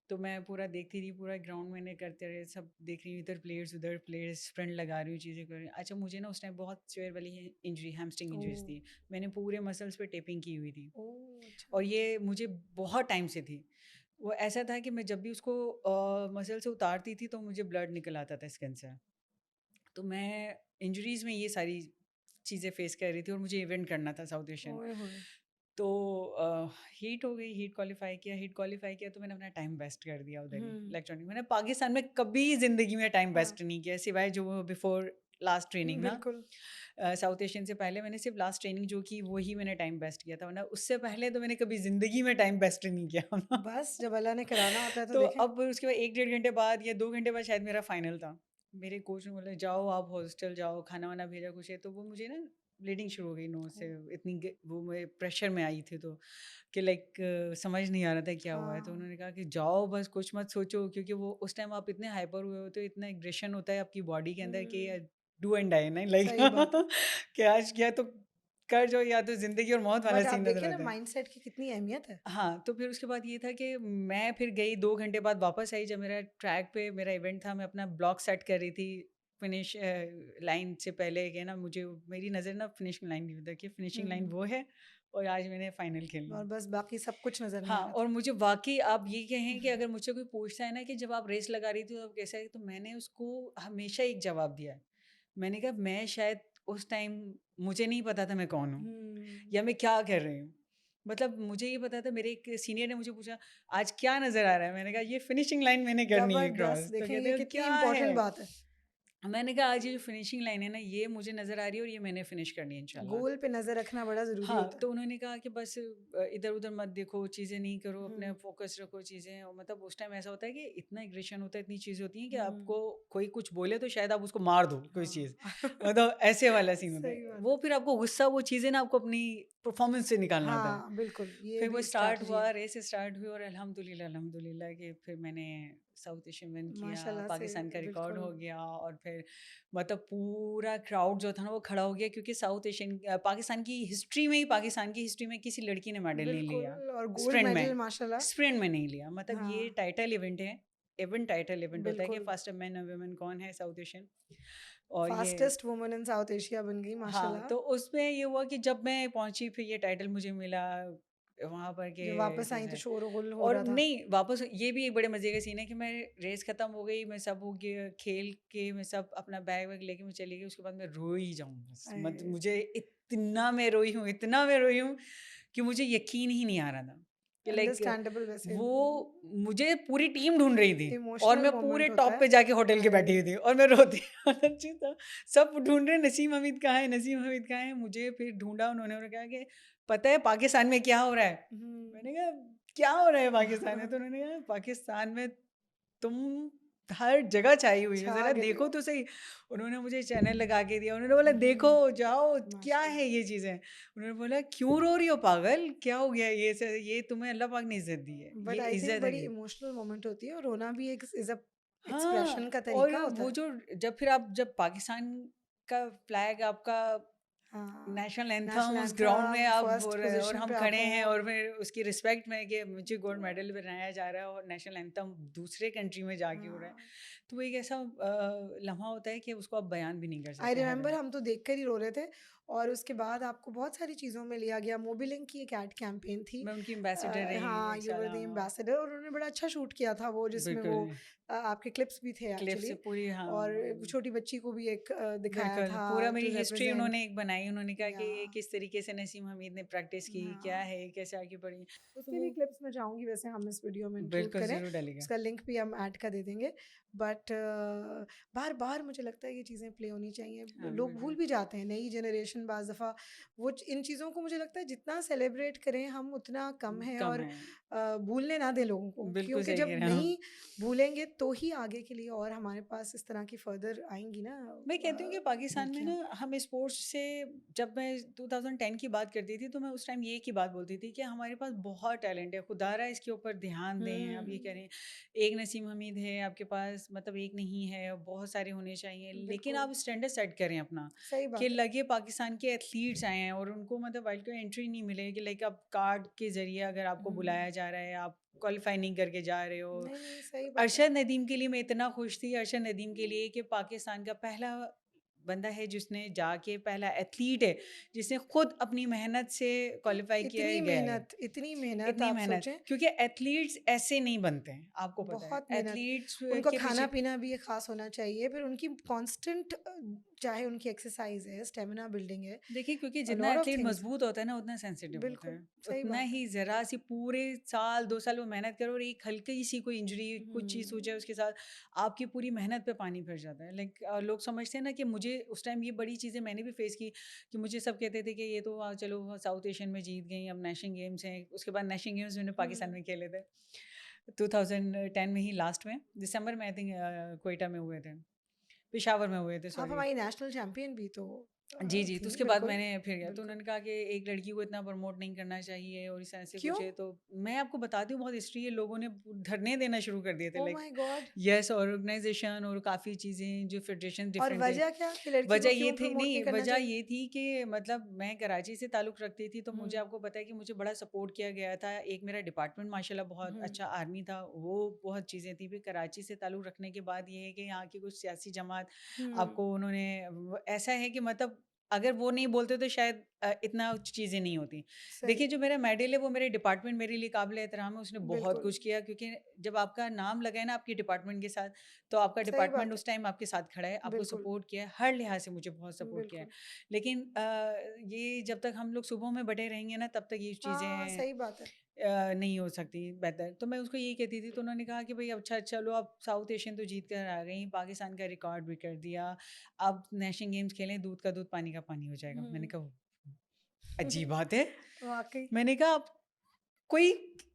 [SPEAKER 1] तो मैं पूरा देखती रही, पूरा ग्राउंड मैंने करते रहे, सब देख रही हूँ, इधर प्लेयर्स उधर प्लेयर्स, फ्रंट लगा रही हूँ, चीज़ें कर रही हूँ। अच्छा मुझे ना उस टाइम बहुत सिवियर वाली इंजरी, हैमस्ट्रिंग इंजरीज
[SPEAKER 2] ओह!
[SPEAKER 1] थी। मैंने पूरे मसल्स पे टेपिंग की हुई थी,
[SPEAKER 2] ओह! अच्छा,
[SPEAKER 1] और ये मुझे बहुत टाइम से थी। वो ऐसा था कि मैं जब भी उसको मसल से उतारती थी तो मुझे ब्लड निकल आता था स्किन से। तो मैं इंजरीज़ में ये सारी चीज़ें फेस कर रही थी, और मुझे इवेंट करना था साउथ एशियन।
[SPEAKER 2] ओए होए!
[SPEAKER 1] तो हीट हो गई, हीट क्वालिफाई किया, तो मैंने अपना टाइम वेस्ट कर दिया उधर ही
[SPEAKER 2] हुँ,
[SPEAKER 1] इलेक्ट्रॉनिक। मैंने पाकिस्तान में कभी ज़िंदगी में टाइम
[SPEAKER 2] हाँ,
[SPEAKER 1] वेस्ट नहीं किया, सिवाय जो बिफोर लास्ट ट्रेनिंग ना
[SPEAKER 2] बिल्कुल।
[SPEAKER 1] साउथ एशियन से पहले मैंने सिर्फ लास्ट ट्रेनिंग जो की वही मैंने टाइम बेस्ट किया था, वरना उससे पहले तो मैंने कभी ज़िंदगी में टाइम बेस्ट नहीं किया।
[SPEAKER 2] बस जब अल्लाह ने कराना होता है तो
[SPEAKER 1] तो
[SPEAKER 2] देखें।
[SPEAKER 1] अब उसके बाद 1 डेढ़ घंटे बाद या 2 घंटे बाद शायद मेरा फाइनल था। मेरे कोच ने बोला जाओ आप हॉस्टल जाओ, खाना-वाना भेजा कुछ है, तो वो मुझे ना ब्लीडिंग शुरू हो गई नोज़ से, इतनी वो मैं प्रेशर में आई थी, तो कि लाइक समझ नहीं आ रहा था क्या हुआ है। तो
[SPEAKER 2] हाँ।
[SPEAKER 1] उन्होंने कहा कि जाओ बस कुछ मत सोचो, क्योंकि वो उस टाइम आप इतने हाइपर हुए होते हो, इतना एग्रेशन होता है आपकी बॉडी के अंदर कि
[SPEAKER 2] हुँ,
[SPEAKER 1] डू एंड डाई नहीं लाइक
[SPEAKER 2] सही बात है।
[SPEAKER 1] कि आज किया तो कर जाओ, या तो ज़िंदगी और मौत वाला
[SPEAKER 2] बट आप
[SPEAKER 1] सीन नज़र
[SPEAKER 2] देखिए ना
[SPEAKER 1] आता है।
[SPEAKER 2] माइंडसेट की कितनी अहमियत है।
[SPEAKER 1] हाँ, तो फिर उसके बाद ये था कि मैं फिर गई 2 घंटे बाद वापस आई, जब मेरा ट्रैक पे मेरा इवेंट था, मैं अपना ब्लॉक सेट कर रही थी फिनिश लाइन से पहले कि ना मुझे मेरी नज़र ना फिनिशिंग लाइन नहीं होता कि फिनिशिंग लाइन
[SPEAKER 2] हुँ,
[SPEAKER 1] वो है और आज मैंने फाइनल खेलना
[SPEAKER 2] और
[SPEAKER 1] है।
[SPEAKER 2] बस बाकी सब कुछ नज़र नहीं
[SPEAKER 1] हाँ,
[SPEAKER 2] आ रहा
[SPEAKER 1] और
[SPEAKER 2] था।
[SPEAKER 1] मुझे वाक़ई आप ये कहें कि अगर मुझसे कोई पूछता है ना कि जब आप रेस लगा रही थी तो कैसा है? तो मैंने उसको हमेशा एक जवाब दिया है। मैंने कहा मैं शायद उस टाइम मुझे नहीं पता था मैं कौन हूँ
[SPEAKER 2] हुँ,
[SPEAKER 1] या मैं क्या कर रही हूँ। मतलब मुझे ये पता था, मेरे एक सीनियर ने मुझे पूछा आज क्या नज़र आ रहा है? मैंने कहा ये फिनिशिंग लाइन मैंने करनी है
[SPEAKER 2] ज़बरदस्त
[SPEAKER 1] क्रॉस। तो
[SPEAKER 2] देखें
[SPEAKER 1] कहते
[SPEAKER 2] ये
[SPEAKER 1] हैं
[SPEAKER 2] कितनी
[SPEAKER 1] क्या
[SPEAKER 2] इम्पोर्टेंट
[SPEAKER 1] है?
[SPEAKER 2] बात है।
[SPEAKER 1] मैंने कहा आज ये जो फिनिशिंग लाइन है ना ये मुझे नज़र आ रही है और ये मैंने फिनिश करनी है इंशाल्लाह।
[SPEAKER 2] गोल पे नज़र रखना बड़ा ज़रूरी
[SPEAKER 1] हाँ,
[SPEAKER 2] होता है।
[SPEAKER 1] तो उन्होंने कहा कि बस इधर-उधर मत देखो, चीज़ें नहीं करो, अपने
[SPEAKER 2] हुँ,
[SPEAKER 1] फ़ोकस रखो चीज़ें, और मतलब उस टाइम ऐसा होता है कि इतना एग्रेशन होता है, इतनी चीज़ें होती हैं कि
[SPEAKER 2] हुँ,
[SPEAKER 1] आपको कोई कुछ बोले तो शायद आप उसको मार दो कोई चीज़।
[SPEAKER 2] हाँ।
[SPEAKER 1] मतलब ऐसे वाला सीन होता है।
[SPEAKER 2] सही बात
[SPEAKER 1] वो
[SPEAKER 2] है।
[SPEAKER 1] फिर आपको गुस्सा, वो चीज़ें ना आपको अपनी परफ़ॉर्मेंस से निकालना होता है।
[SPEAKER 2] हाँ, बिल्कुल, ये
[SPEAKER 1] फिर वो
[SPEAKER 2] भी
[SPEAKER 1] स्टार्ट
[SPEAKER 2] स्ट्रैटेजी
[SPEAKER 1] हुआ,
[SPEAKER 2] है।
[SPEAKER 1] रेस स्टार्ट हुई और अल्हम्दुलिल्लाह अल्हम्दुलिल्लाह कि फिर मैंने साउथ एशियन विन किया,
[SPEAKER 2] माशाल्लाह से
[SPEAKER 1] पाकिस्तान का रिकॉर्ड
[SPEAKER 2] बिल्कुल।
[SPEAKER 1] हो गया, और फिर मतलब पूरा क्राउड जो था ना वो खड़ा हो गया, क्योंकि साउथ एशियन पाकिस्तान की हिस्ट्री में ही, पाकिस्तान की हिस्ट्री में किसी लड़की ने मेडल नहीं लिया
[SPEAKER 2] बिल्कुल और गोल्ड
[SPEAKER 1] स्प्रिंट
[SPEAKER 2] मेडल
[SPEAKER 1] में।
[SPEAKER 2] माशाल्लाह।
[SPEAKER 1] स्प्रिंट में नहीं लिया, मतलब ये
[SPEAKER 2] हाँ,
[SPEAKER 1] टाइटल इवेंट है, इवेंट टाइटल इवेंट होता है कि
[SPEAKER 2] बिल्कुल।
[SPEAKER 1] फर्स्ट मैन और वुमेन कौन है साउथ एशियन। और ये
[SPEAKER 2] fastest woman in South Asia बन गई
[SPEAKER 1] हाँ,
[SPEAKER 2] माशाल्लाह।
[SPEAKER 1] तो उसमें ये हुआ कि जब मैं पहुंची फिर ये टाइटल मुझे मिला वहां पर के
[SPEAKER 2] जब वापस आई तो
[SPEAKER 1] जैसे।
[SPEAKER 2] शोर-गुल हो
[SPEAKER 1] और
[SPEAKER 2] रहा था।
[SPEAKER 1] नहीं, वापस ये भी एक बड़े मज़े का सीन है कि मैं रेस ख़त्म हो गई, मैं सब हो गया, खेल के मैं सब अपना बैग वैग लेके मैं चली गई, उसके बाद मैं रोई जाऊँ बस। मत
[SPEAKER 2] अ,
[SPEAKER 1] मुझे इतना मैं रोई हूँ, इतना मैं रोई हूँ कि मुझे यकीन ही नहीं आ रहा था कि लाइक
[SPEAKER 2] अंडरस्टैंडेबल वैसे
[SPEAKER 1] वो मुझे पूरी टीम ढूँढ रही थी और
[SPEAKER 2] इमोशनल
[SPEAKER 1] मैं पूरे
[SPEAKER 2] मोमेंट होता
[SPEAKER 1] टॉप
[SPEAKER 2] है।
[SPEAKER 1] पे जाके होटल के बैठी
[SPEAKER 2] अरे!
[SPEAKER 1] हुई थी और मैं रोती सच्ची तो सब ढूँढ रहे हैं, नसीम हमीद कहाँ है, नसीम हमीद कहाँ है? मुझे फिर ढूँढा उन्होंने और कहा कि पता है पाकिस्तान में क्या हो रहा है?
[SPEAKER 2] हुँ।
[SPEAKER 1] मैंने कहा क्या हो रहा है पाकिस्तान में? तो उन्होंने कहा पाकिस्तान में तुम हर जगह छाई हुई हो,
[SPEAKER 2] छा
[SPEAKER 1] ज़रा
[SPEAKER 2] गई
[SPEAKER 1] देखो
[SPEAKER 2] हो।
[SPEAKER 1] तो सही। उन्होंने मुझे चैनल लगा के दिया, उन्होंने बोला देखो,
[SPEAKER 2] हुँ,
[SPEAKER 1] जाओ, क्या है
[SPEAKER 2] माशाल्लाह।
[SPEAKER 1] ये चीज़ें? उन्होंने बोला क्यों रो रही हो पागल? क्या हो गया? ये तुम्हें अल्लाह पाक ने इज़्ज़त दी है,
[SPEAKER 2] बट
[SPEAKER 1] ये
[SPEAKER 2] आई थिंक
[SPEAKER 1] इज़्ज़त है
[SPEAKER 2] बड़ी
[SPEAKER 1] कि
[SPEAKER 2] इमोशनल मोमेंट होती है और रोना भी एक इज़ अ एक्सप्रेशन
[SPEAKER 1] हाँ,
[SPEAKER 2] का
[SPEAKER 1] और
[SPEAKER 2] तरीका होता
[SPEAKER 1] वो
[SPEAKER 2] है।
[SPEAKER 1] जो जब फिर आप जब पाकिस्तान का फ्लैग आपका
[SPEAKER 2] हाँ,
[SPEAKER 1] नेशनल एंथम
[SPEAKER 2] नेशनल
[SPEAKER 1] उस ग्राउंड में
[SPEAKER 2] एंथम
[SPEAKER 1] आप
[SPEAKER 2] फर्स्ट
[SPEAKER 1] बोल रहे हैं और
[SPEAKER 2] पोज़ीशन
[SPEAKER 1] हम
[SPEAKER 2] पे आप
[SPEAKER 1] खड़े हैं
[SPEAKER 2] हों,
[SPEAKER 1] और फिर उसकी रिस्पेक्ट में कि मुझे
[SPEAKER 2] तो
[SPEAKER 1] गोल्ड मेडल बनाया जा रहा है और नेशनल एंथम दूसरे कंट्री में जाके हो रहा है।
[SPEAKER 2] हाँ।
[SPEAKER 1] तो वो एक ऐसा लम्हा होता है कि उसको आप बयान भी नहीं कर
[SPEAKER 2] आई
[SPEAKER 1] सकते हर।
[SPEAKER 2] रिमेंबर हम तो देखकर ही रो रहे थे और उसके बाद आपको बहुत सारी चीज़ों में लिया गया। मोबिलिंग की एक एड कैंपेन थी।
[SPEAKER 1] मैं उनकी एम्बेसडर रही
[SPEAKER 2] हाँ,
[SPEAKER 1] एक
[SPEAKER 2] यू
[SPEAKER 1] साल,
[SPEAKER 2] वर द
[SPEAKER 1] हाँ,
[SPEAKER 2] एम्बेसडर और उन्होंने बड़ा अच्छा शूट किया था वो जिसमें वो
[SPEAKER 1] बिल्कुल।
[SPEAKER 2] आपके क्लिप्स भी थे
[SPEAKER 1] क्लिप से
[SPEAKER 2] एक्चुअली
[SPEAKER 1] पूरी, हाँ,
[SPEAKER 2] और वो छोटी बच्ची को भी एक दिखाया
[SPEAKER 1] बिल्कुल,
[SPEAKER 2] था
[SPEAKER 1] पूरा
[SPEAKER 2] टू
[SPEAKER 1] मेरी हिस्ट्री
[SPEAKER 2] रिप्रेजेंट
[SPEAKER 1] उन्होंने एक बनाई, उन्होंने कहा कि
[SPEAKER 2] या
[SPEAKER 1] ये किस तरीके से नसीम हमीद ने प्रैक्टिस की, क्या
[SPEAKER 2] हाँ।
[SPEAKER 1] है, कैसे आगे बढ़ी। तो
[SPEAKER 2] उसके भी
[SPEAKER 1] वो
[SPEAKER 2] क्लिप्स मैं चाहूँगी वैसे हम इस वीडियो में इंक्लूड
[SPEAKER 1] बिल्कुल
[SPEAKER 2] करें।
[SPEAKER 1] ज़रूर डालेगा।
[SPEAKER 2] उसका लिंक भी हम ऐड कर दे देंगे। बट बार-बार मुझे लगता है ये चीज़ें प्ले होनी चाहिए।
[SPEAKER 1] हाँ,
[SPEAKER 2] लोग भूल
[SPEAKER 1] बिल्कुल।
[SPEAKER 2] भी जाते हैं, नई जनरेशन बाज़ दफ़ा वो इन चीज़ों को मुझे लगता है जितना सेलिब्रेट करें हम उतना कम है
[SPEAKER 1] कम
[SPEAKER 2] और
[SPEAKER 1] है।
[SPEAKER 2] भूलने ना दें लोगों को।
[SPEAKER 1] बिल्कुल
[SPEAKER 2] क्योंकि
[SPEAKER 1] सही
[SPEAKER 2] जब
[SPEAKER 1] कह रहे हैं
[SPEAKER 2] नहीं
[SPEAKER 1] आप।
[SPEAKER 2] भूलेंगे तो ही आगे के लिए और हमारे पास इस तरह की फर्दर आएँगी ना
[SPEAKER 1] मैं कहती हूँ कि पाकिस्तान में
[SPEAKER 2] नीकियाँ।
[SPEAKER 1] ना हम स्पोर्ट्स से, जब मैं 2010 की बात करती थी तो मैं उस टाइम ये की बात बोलती थी कि हमारे पास बहुत टैलेंट है, खुदारा इसके ऊपर ध्यान दें। अब ये
[SPEAKER 2] हुँ,
[SPEAKER 1] करें, एक नसीम हमीद है आपके पास, मतलब एक नहीं है, बहुत सारे होने चाहिए, लेकिन
[SPEAKER 2] बिल्कुल,
[SPEAKER 1] आप स्टैंडर्ड सेट करें अपना
[SPEAKER 2] सही
[SPEAKER 1] कि
[SPEAKER 2] बात है।
[SPEAKER 1] लगे पाकिस्तान के एथलीट्स आए हैं और उनको मतलब वाइल्ड को एंट्री नहीं मिले कि लाइक आप कार्ड के ज़रिए अगर आपको
[SPEAKER 2] हुँ।
[SPEAKER 1] बुलाया जा रहा है, आप क्वालिफाई नहीं करके जा रहे हो।
[SPEAKER 2] नहीं, नहीं, सही बात है।
[SPEAKER 1] अरशद नदीम के लिए मैं इतना खुश थी, अरशद नदीम के लिए कि पाकिस्तान का पहला बंदा है जिसने जाके, पहला एथलीट है जिसने खुद अपनी मेहनत से क्वालिफाई किया है, गया है।
[SPEAKER 2] इतनी मेहनत
[SPEAKER 1] इतनी
[SPEAKER 2] आप
[SPEAKER 1] मेहनत,
[SPEAKER 2] सोचें,
[SPEAKER 1] क्योंकि एथलीट्स ऐसे नहीं बनते हैं, आपको पता है
[SPEAKER 2] बहुत मेहनत।
[SPEAKER 1] एथलीट्स
[SPEAKER 2] उनका
[SPEAKER 1] के पीछे।
[SPEAKER 2] खाना-पीना भी एक ख़ास होना चाहिए, फिर उनकी कांस्टेंट चाहे उनकी एक्सरसाइज़ है, स्टैमिना बिल्डिंग है,
[SPEAKER 1] देखिए, क्योंकि
[SPEAKER 2] अ,
[SPEAKER 1] जितना
[SPEAKER 2] लॉट ऑफ
[SPEAKER 1] एथलीट
[SPEAKER 2] थिंग्स
[SPEAKER 1] मजबूत होता है ना उतना सेंसिटिव होता
[SPEAKER 2] बिल्कुल,
[SPEAKER 1] है,
[SPEAKER 2] सही
[SPEAKER 1] उतना
[SPEAKER 2] बात है।
[SPEAKER 1] ही ज़रा सी पूरे साल 2 साल वो मेहनत करो और एक हल्की सी कोई इंजरी कुछ चीज़ हो
[SPEAKER 2] हुँ,
[SPEAKER 1] जाए उसके साथ आपकी पूरी मेहनत पे पानी फिर जाता है। लाइक लोग समझते हैं ना कि मुझे मुझे उस टाइम ये बड़ी चीज़ें मैंने भी फेस की कि मुझे सब कहते थे कि ये तो चलो साउथ एशियन में जीत गई, अब नेशनल गेम्स हैं। उसके बाद नेशनल गेम्स मैंने पाकिस्तान
[SPEAKER 2] हुँ।
[SPEAKER 1] में खेले थे 2010 में ही, लास्ट में दिसंबर में आई थिंक कोयटा में हुए थे, पेशावर में हुए थे,
[SPEAKER 2] आप
[SPEAKER 1] सॉरी।
[SPEAKER 2] हमारी नेशनल चैंपियन भी तो
[SPEAKER 1] जी, जी, तो
[SPEAKER 2] थीं,
[SPEAKER 1] उसके बाद
[SPEAKER 2] बिल्कुल,
[SPEAKER 1] मैंने फिर गया, तो
[SPEAKER 2] बिल्कुल।
[SPEAKER 1] उन्होंने कहा कि एक लड़की को इतना प्रमोट नहीं करना चाहिए और इस तरह से
[SPEAKER 2] क्यों?
[SPEAKER 1] कुछ है, तो मैं आपको बताती हूँ बहुत हिस्ट्री है, लोगों ने धरने देना शुरू कर दिए थे,
[SPEAKER 2] oh
[SPEAKER 1] like
[SPEAKER 2] my God!
[SPEAKER 1] Yes, organization और काफ़ी चीज़ें जो फेडरेशन
[SPEAKER 2] और
[SPEAKER 1] डिफरेंट थे।
[SPEAKER 2] वजह क्या कि लड़की
[SPEAKER 1] वजह
[SPEAKER 2] को
[SPEAKER 1] ये
[SPEAKER 2] क्यों
[SPEAKER 1] थी,
[SPEAKER 2] प्रमोट नहीं
[SPEAKER 1] नहीं,
[SPEAKER 2] करना
[SPEAKER 1] वजह
[SPEAKER 2] चाहिए?
[SPEAKER 1] ये थी कि मतलब मैं कराची से ताल्लुक़ रखती थी, तो मुझे
[SPEAKER 2] हुँ,
[SPEAKER 1] आपको पता है कि मुझे बड़ा सपोर्ट किया गया था। एक मेरा डिपार्टमेंट माशाल्लाह बहुत
[SPEAKER 2] हुँ,
[SPEAKER 1] अच्छा आर्मी था, वो बहुत चीज़ें थी। फिर कराची से ताल्लुक़ रखने के बाद ये है कि यहाँ की कुछ सियासी जमात
[SPEAKER 2] हुँ,
[SPEAKER 1] आपको उन्होंने ऐसा है कि मतलब अगर वो नहीं बोलते तो शायद इतना चीज़ें नहीं होती।
[SPEAKER 2] सही,
[SPEAKER 1] देखिए जो मेरा मेडल है वो मेरे डिपार्टमेंट मेरे लिए काबिल एहतराम है, उसने बहुत
[SPEAKER 2] बिल्कुल,
[SPEAKER 1] कुछ किया, क्योंकि जब आपका नाम लगा है ना आपके डिपार्टमेंट के साथ, तो आपका
[SPEAKER 2] सही
[SPEAKER 1] डिपार्टमेंट
[SPEAKER 2] बात है,
[SPEAKER 1] उस टाइम आपके साथ खड़ा है, आपको
[SPEAKER 2] बिल्कुल,
[SPEAKER 1] सपोर्ट किया है, हर लिहाज से मुझे बहुत सपोर्ट किया है।
[SPEAKER 2] बिल्कुल।
[SPEAKER 1] लेकिन ये जब तक हम लोग सुबह में बटे रहेंगे ना तब तक ये
[SPEAKER 2] हाँ,
[SPEAKER 1] चीज़ें
[SPEAKER 2] सही बात है।
[SPEAKER 1] नहीं हो सकती बेहतर। तो मैं उसको यही कहती थी, तो उन्होंने कहा कि भई अच्छा चलो, आप साउथ एशियन तो जीत कर आ गई, पाकिस्तान का रिकॉर्ड भी कर दिया, अब नेशनल गेम्स खेलें, दूध का दूध पानी का पानी हो जाएगा। मैंने
[SPEAKER 2] हुँ।
[SPEAKER 1] कहा अजीब बात है।
[SPEAKER 2] वाक़ई,
[SPEAKER 1] मैंने कहा आप कोई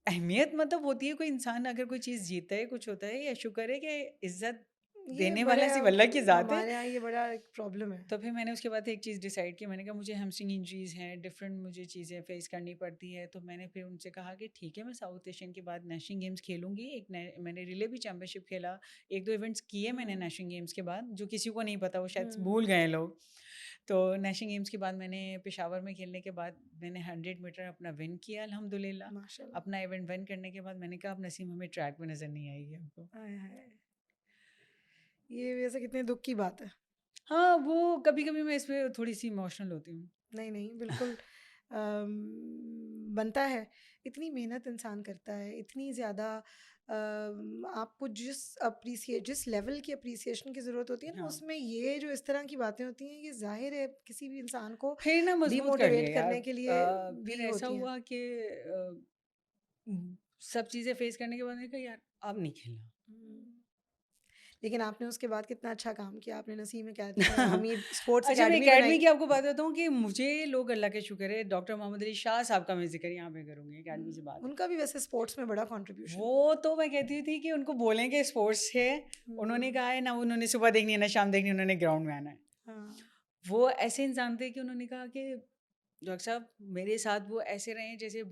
[SPEAKER 1] अहमियत मतलब होती है, कोई इंसान अगर कोई चीज़ जीतता है, कुछ होता है, या शुक्र है कि इज़्ज़त
[SPEAKER 2] ये
[SPEAKER 1] देने
[SPEAKER 2] बड़े
[SPEAKER 1] वाला सिर्फ़ अल्लाह की ज़ात है।
[SPEAKER 2] हमारे यहाँ ये बड़ा एक प्रॉब्लम है।
[SPEAKER 1] तो फिर मैंने उसके बाद एक चीज़ डिसाइड की, मैंने कहा मुझे हैमस्ट्रिंग इंजरीज़ हैं, डिफरेंट मुझे चीज़ें फेस करनी पड़ती है, तो मैंने फिर उनसे कहा कि ठीक है मैं साउथ एशियन के बाद नेशनल गेम्स खेलूँगी। मैंने रिले भी चैंपियनशिप खेला, 1-2 इवेंट्स किए मैंने
[SPEAKER 2] हुँ,
[SPEAKER 1] नेशनल गेम्स के बाद, जो किसी को नहीं पता, वो शायद
[SPEAKER 2] हुँ,
[SPEAKER 1] भूल गए हैं लोग। तो नेशनल गेम्स के बाद मैंने पेशावर में खेलने के बाद मैंने 100 मीटर अपना विन किया अल्हम्दुलिल्लाह।
[SPEAKER 2] माशाल्लाह।
[SPEAKER 1] अपना इवेंट विन करने के बाद मैंने कहा अब नसीम हमें ट्रैक पे नज़र नहीं आएगी हमको।
[SPEAKER 2] आय हाय! ये वैसे कितने दुःख की बात है।
[SPEAKER 1] हाँ, वो कभी-कभी मैं इसमें थोड़ी-सी इमोशनल होती हूँ।
[SPEAKER 2] नहीं, नहीं, बिल्कुल बनता है। इतनी मेहनत इंसान करता है, इतनी ज़्यादा आपको जिस लेवल की एप्रिसिएशन की ज़रूरत होती है ना,
[SPEAKER 1] हाँ।
[SPEAKER 2] उसमें ये जो इस तरह की बातें होती हैं, ये ज़ाहिर है किसी भी इंसान को
[SPEAKER 1] फिर ना मजबूत कर
[SPEAKER 2] डिमोटिवेट
[SPEAKER 1] लिया यार।
[SPEAKER 2] करने के लिए
[SPEAKER 1] फिर
[SPEAKER 2] भी
[SPEAKER 1] ऐसा
[SPEAKER 2] होती हैं।
[SPEAKER 1] हुआ कि सब चीज़ें फेस करने के बाद मैंने कहा यार अब नहीं खेलना।
[SPEAKER 2] हुँ। लेकिन आपने उसके बाद कितना अच्छा काम किया। आपने नसीम हमीद स्पोर्ट्स
[SPEAKER 1] अच्छा, मैं
[SPEAKER 2] अकेडमी
[SPEAKER 1] एकेडमी
[SPEAKER 2] बनाई।
[SPEAKER 1] की आपको बात बताऊँ कि मुझे लोग, अल्लाह का शुक्र है, डॉक्टर मोहम्मद अली शाह साहब का मैं ज़िक्र यहाँ पे करूँगी, एकेडमी से बात है।
[SPEAKER 2] उनका भी वैसे स्पोर्ट्स में बड़ा कंट्रीब्यूशन है।
[SPEAKER 1] वो तो मैं कहती थी कि उनको बोलें कि स्पोर्ट्स है, उन्होंने
[SPEAKER 2] हुँ,
[SPEAKER 1] कहा है ना उन्होंने सुबह देखनी है ना शाम देखनी है, उन्होंने ग्राउंड में आना है।
[SPEAKER 2] हाँ।
[SPEAKER 1] वो ऐसे इंसान थे कि उन्होंने कहा कि डॉक्टर साहब मेरे साथ वो ऐसे रहें जैसे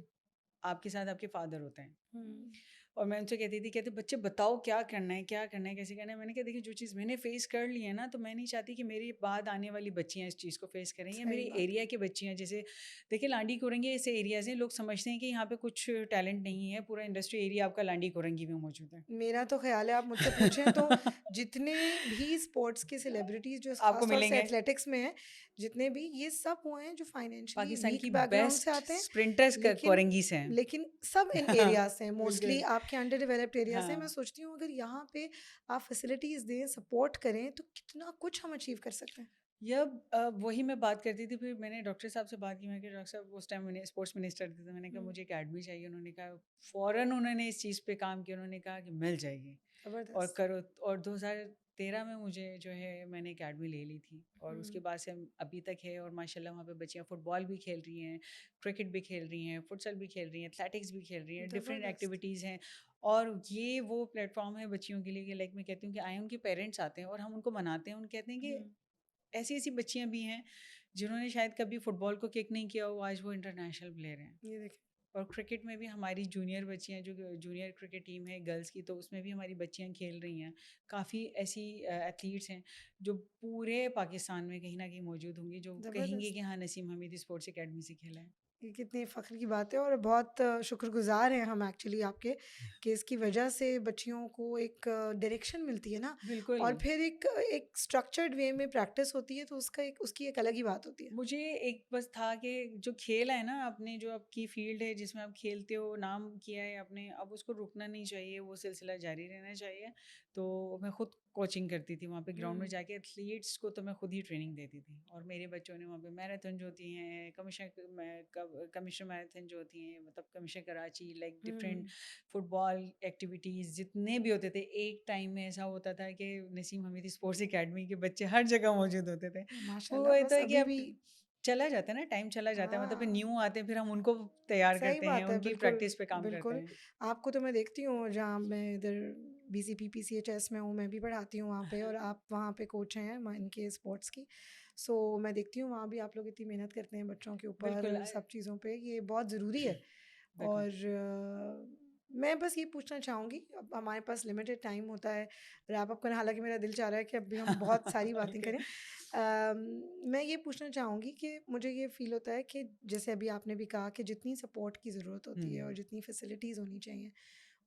[SPEAKER 1] आपके साथ आपके फादर होते हैं।
[SPEAKER 2] हुँ,
[SPEAKER 1] और मैं उनसे कहती थी, कहते बच्चे बताओ क्या करना है, क्या करना है, कैसे करना है। मैंने कहा देखिए जो चीज़ मैंने फेस कर ली है ना, तो मैं नहीं चाहती कि मेरी बाद आने वाली बच्चियाँ इस चीज़ को फेस करें, या
[SPEAKER 2] सही
[SPEAKER 1] मेरे
[SPEAKER 2] बात है।
[SPEAKER 1] एरिया की बच्चियाँ। जैसे देखिए लांडी कुरंगी ऐसे एरियाज़ हैं, लोग समझते हैं कि यहाँ पे कुछ टैलेंट नहीं है, पूरा इंडस्ट्री एरिया आपका लांडी कुरंगी में मौजूद है।
[SPEAKER 2] मेरा तो ख़्याल है आप मुझसे पूछें तो जितने भी स्पोर्ट्स के सेलिब्रिटीज़ जो
[SPEAKER 1] आपको
[SPEAKER 2] ख़ास तौर से
[SPEAKER 1] मिलेंगे
[SPEAKER 2] एथलेटिक्स में हैं, जितने भी ये सब वो हैं जो फाइनेंशियली
[SPEAKER 1] पाकिस्तान
[SPEAKER 2] वीक
[SPEAKER 1] की
[SPEAKER 2] बैकग्राउंड से
[SPEAKER 1] बेस्ट
[SPEAKER 2] आते हैं।
[SPEAKER 1] स्प्रिंटर्स
[SPEAKER 2] लेकिन
[SPEAKER 1] कोरंगी से हैं।
[SPEAKER 2] लेकिन सब इन
[SPEAKER 1] हाँ,
[SPEAKER 2] एरियाज़ से हैं, मोस्टली
[SPEAKER 1] बिल्कुल।
[SPEAKER 2] आपके अंडर डेवलप्ड एरिया से हैं। मैं
[SPEAKER 1] हाँ।
[SPEAKER 2] सोचती हूँ अगर यहाँ पे आप फैसिलिटीज़ दें, सपोर्ट करें तो कितना कुछ हम अचीव कर सकते हैं।
[SPEAKER 1] वही मैं बात करती थी, फिर मैंने डॉक्टर साहब से बात की, मैं कि डॉक्टर साहब उस टाइम मैंने स्पोर्ट्स मिनिस्टर थे, तो मैंने कहा
[SPEAKER 2] हुँ,
[SPEAKER 1] मुझे एकेडमी चाहिए। उन्होंने कहा फ़ौरन उन्होंने इस चीज़ पे काम किया, उन्होंने कहा कि मिल जाएगी और
[SPEAKER 2] ज़बरदस्त।
[SPEAKER 1] करो। और 2013 में मुझे जो है मैंने एकेडमी ले ली थी, और उसके
[SPEAKER 2] हुँ,
[SPEAKER 1] बाद से अभी तक है। और माशाल्लाह वहाँ पे बच्चियाँ फुटबॉल भी खेल रही हैं, क्रिकेट भी खेल रही हैं, फुटसल भी खेल रही हैं, एथलेटिक्स भी खेल रही हैं, डिफरेंट
[SPEAKER 2] ज़बरदस्त।
[SPEAKER 1] एक्टिविटीज़ हैं। और ये वो प्लेटफॉर्म है बच्चियों के लिए कि लाइक मैं कहती हूँ कि आए उनके पेरेंट्स आते हैं और हम उनको मनाते हैं, उन कहते हैं कि
[SPEAKER 2] हुँ,
[SPEAKER 1] ऐसी-ऐसी बच्चियाँ भी हैं, जिन्होंने शायद कभी फुटबॉल को किक नहीं किया हो, आज वो इंटरनेशनल प्लेयर हैं।
[SPEAKER 2] ये देखें।
[SPEAKER 1] और क्रिकेट में भी हमारी जूनियर बच्चियाँ, जो जूनियर क्रिकेट टीम है गर्ल्स की, तो उसमें भी हमारी बच्चियाँ खेल रही हैं। काफ़ी ऐसी एथलीट्स हैं, जो पूरे पाकिस्तान में कहीं न कहीं मौजूद होंगी, जो कहेंगे
[SPEAKER 2] ज़बरदस्त।
[SPEAKER 1] कि हाँ, नसीम हमीदी स्पोर्ट्स अकेडमी से खेला है।
[SPEAKER 2] ये कितनी फ़ख्र की बात है और बहुत शुक्रगुज़ार हैं हम एक्चुअली आपके कि इसकी वजह से बच्चियों को एक डायरेक्शन मिलती है ना
[SPEAKER 1] बिल्कुल।
[SPEAKER 2] और फिर एक स्ट्रक्चर्ड वे में प्रैक्टिस होती है तो उसकी एक अलग ही बात होती है।
[SPEAKER 1] मुझे एक बस था कि जो खेल है ना, अपने जो आपकी फील्ड है जिसमें आप खेलते हो, नाम किया है आपने, अब उसको रुकना नहीं चाहिए, वो सिलसिला जारी रहना चाहिए। तो मैं खुद कोचिंग करती थी वहाँ पे ग्राउंड में
[SPEAKER 2] हुँ,
[SPEAKER 1] जाके, एथलीट्स को तो मैं खुद ही ट्रेनिंग देती थी। और मेरे बच्चों ने वहाँ पे मैराथन जो होती हैं, कमिशन कमिश्नर मैराथन जो होती हैं, मतलब कमिश्नर कराची, लाइक डिफरेंट
[SPEAKER 2] हम्म।
[SPEAKER 1] फुटबॉल एक्टिविटीज़ जितने भी होते थे, एक टाइम में ऐसा होता था कि नसीम हमीदी स्पोर्ट्स एकेडमी के बच्चे हर जगह मौजूद होते थे। वो
[SPEAKER 2] माशाल्लाह,
[SPEAKER 1] होता
[SPEAKER 2] बस
[SPEAKER 1] है कि
[SPEAKER 2] अभी
[SPEAKER 1] अब
[SPEAKER 2] भी।
[SPEAKER 1] चला जाता है ना, टाइम चला जाता है, मतलब फिर
[SPEAKER 2] हाँ,
[SPEAKER 1] न्यू आते हैं, फिर हम उनको तैयार
[SPEAKER 2] सही
[SPEAKER 1] करते हैं,
[SPEAKER 2] बात है,
[SPEAKER 1] उनकी
[SPEAKER 2] बिल्कुल,
[SPEAKER 1] प्रैक्टिस पे काम करते
[SPEAKER 2] बिल्कुल।
[SPEAKER 1] हैं।
[SPEAKER 2] आपको तो मैं देखती हूँ जहाँ मैं इधर BCPPCHS में हूँ, मैं भी पढ़ाती हूँ वहाँ पे, और आप वहाँ पे कोच हैं इनके स्पोर्ट्स की। सो मैं देखती हूँ वहाँ भी आप लोग इतनी मेहनत करते हैं बच्चों के
[SPEAKER 1] बिल्कुल
[SPEAKER 2] ऊपर, सब चीज़ों पे, ये बहुत ज़रूरी है।
[SPEAKER 1] बिल्कुल।
[SPEAKER 2] और मैं बस ये पूछना चाहूँगी, अब हमारे पास लिमिटेड टाइम होता है रैप अप करना, हालाँकि मेरा दिल चाह रहा है कि अभी हम बहुत सारी बातें
[SPEAKER 1] ओके।
[SPEAKER 2] करें। मैं ये पूछना चाहूँगी कि मुझे ये फ़ील होता है कि जैसे अभी आपने भी कहा कि जितनी सपोर्ट की ज़रूरत होती है और
[SPEAKER 1] हुँ।
[SPEAKER 2] जितनी फैसिलिटीज़ होनी चाहिए,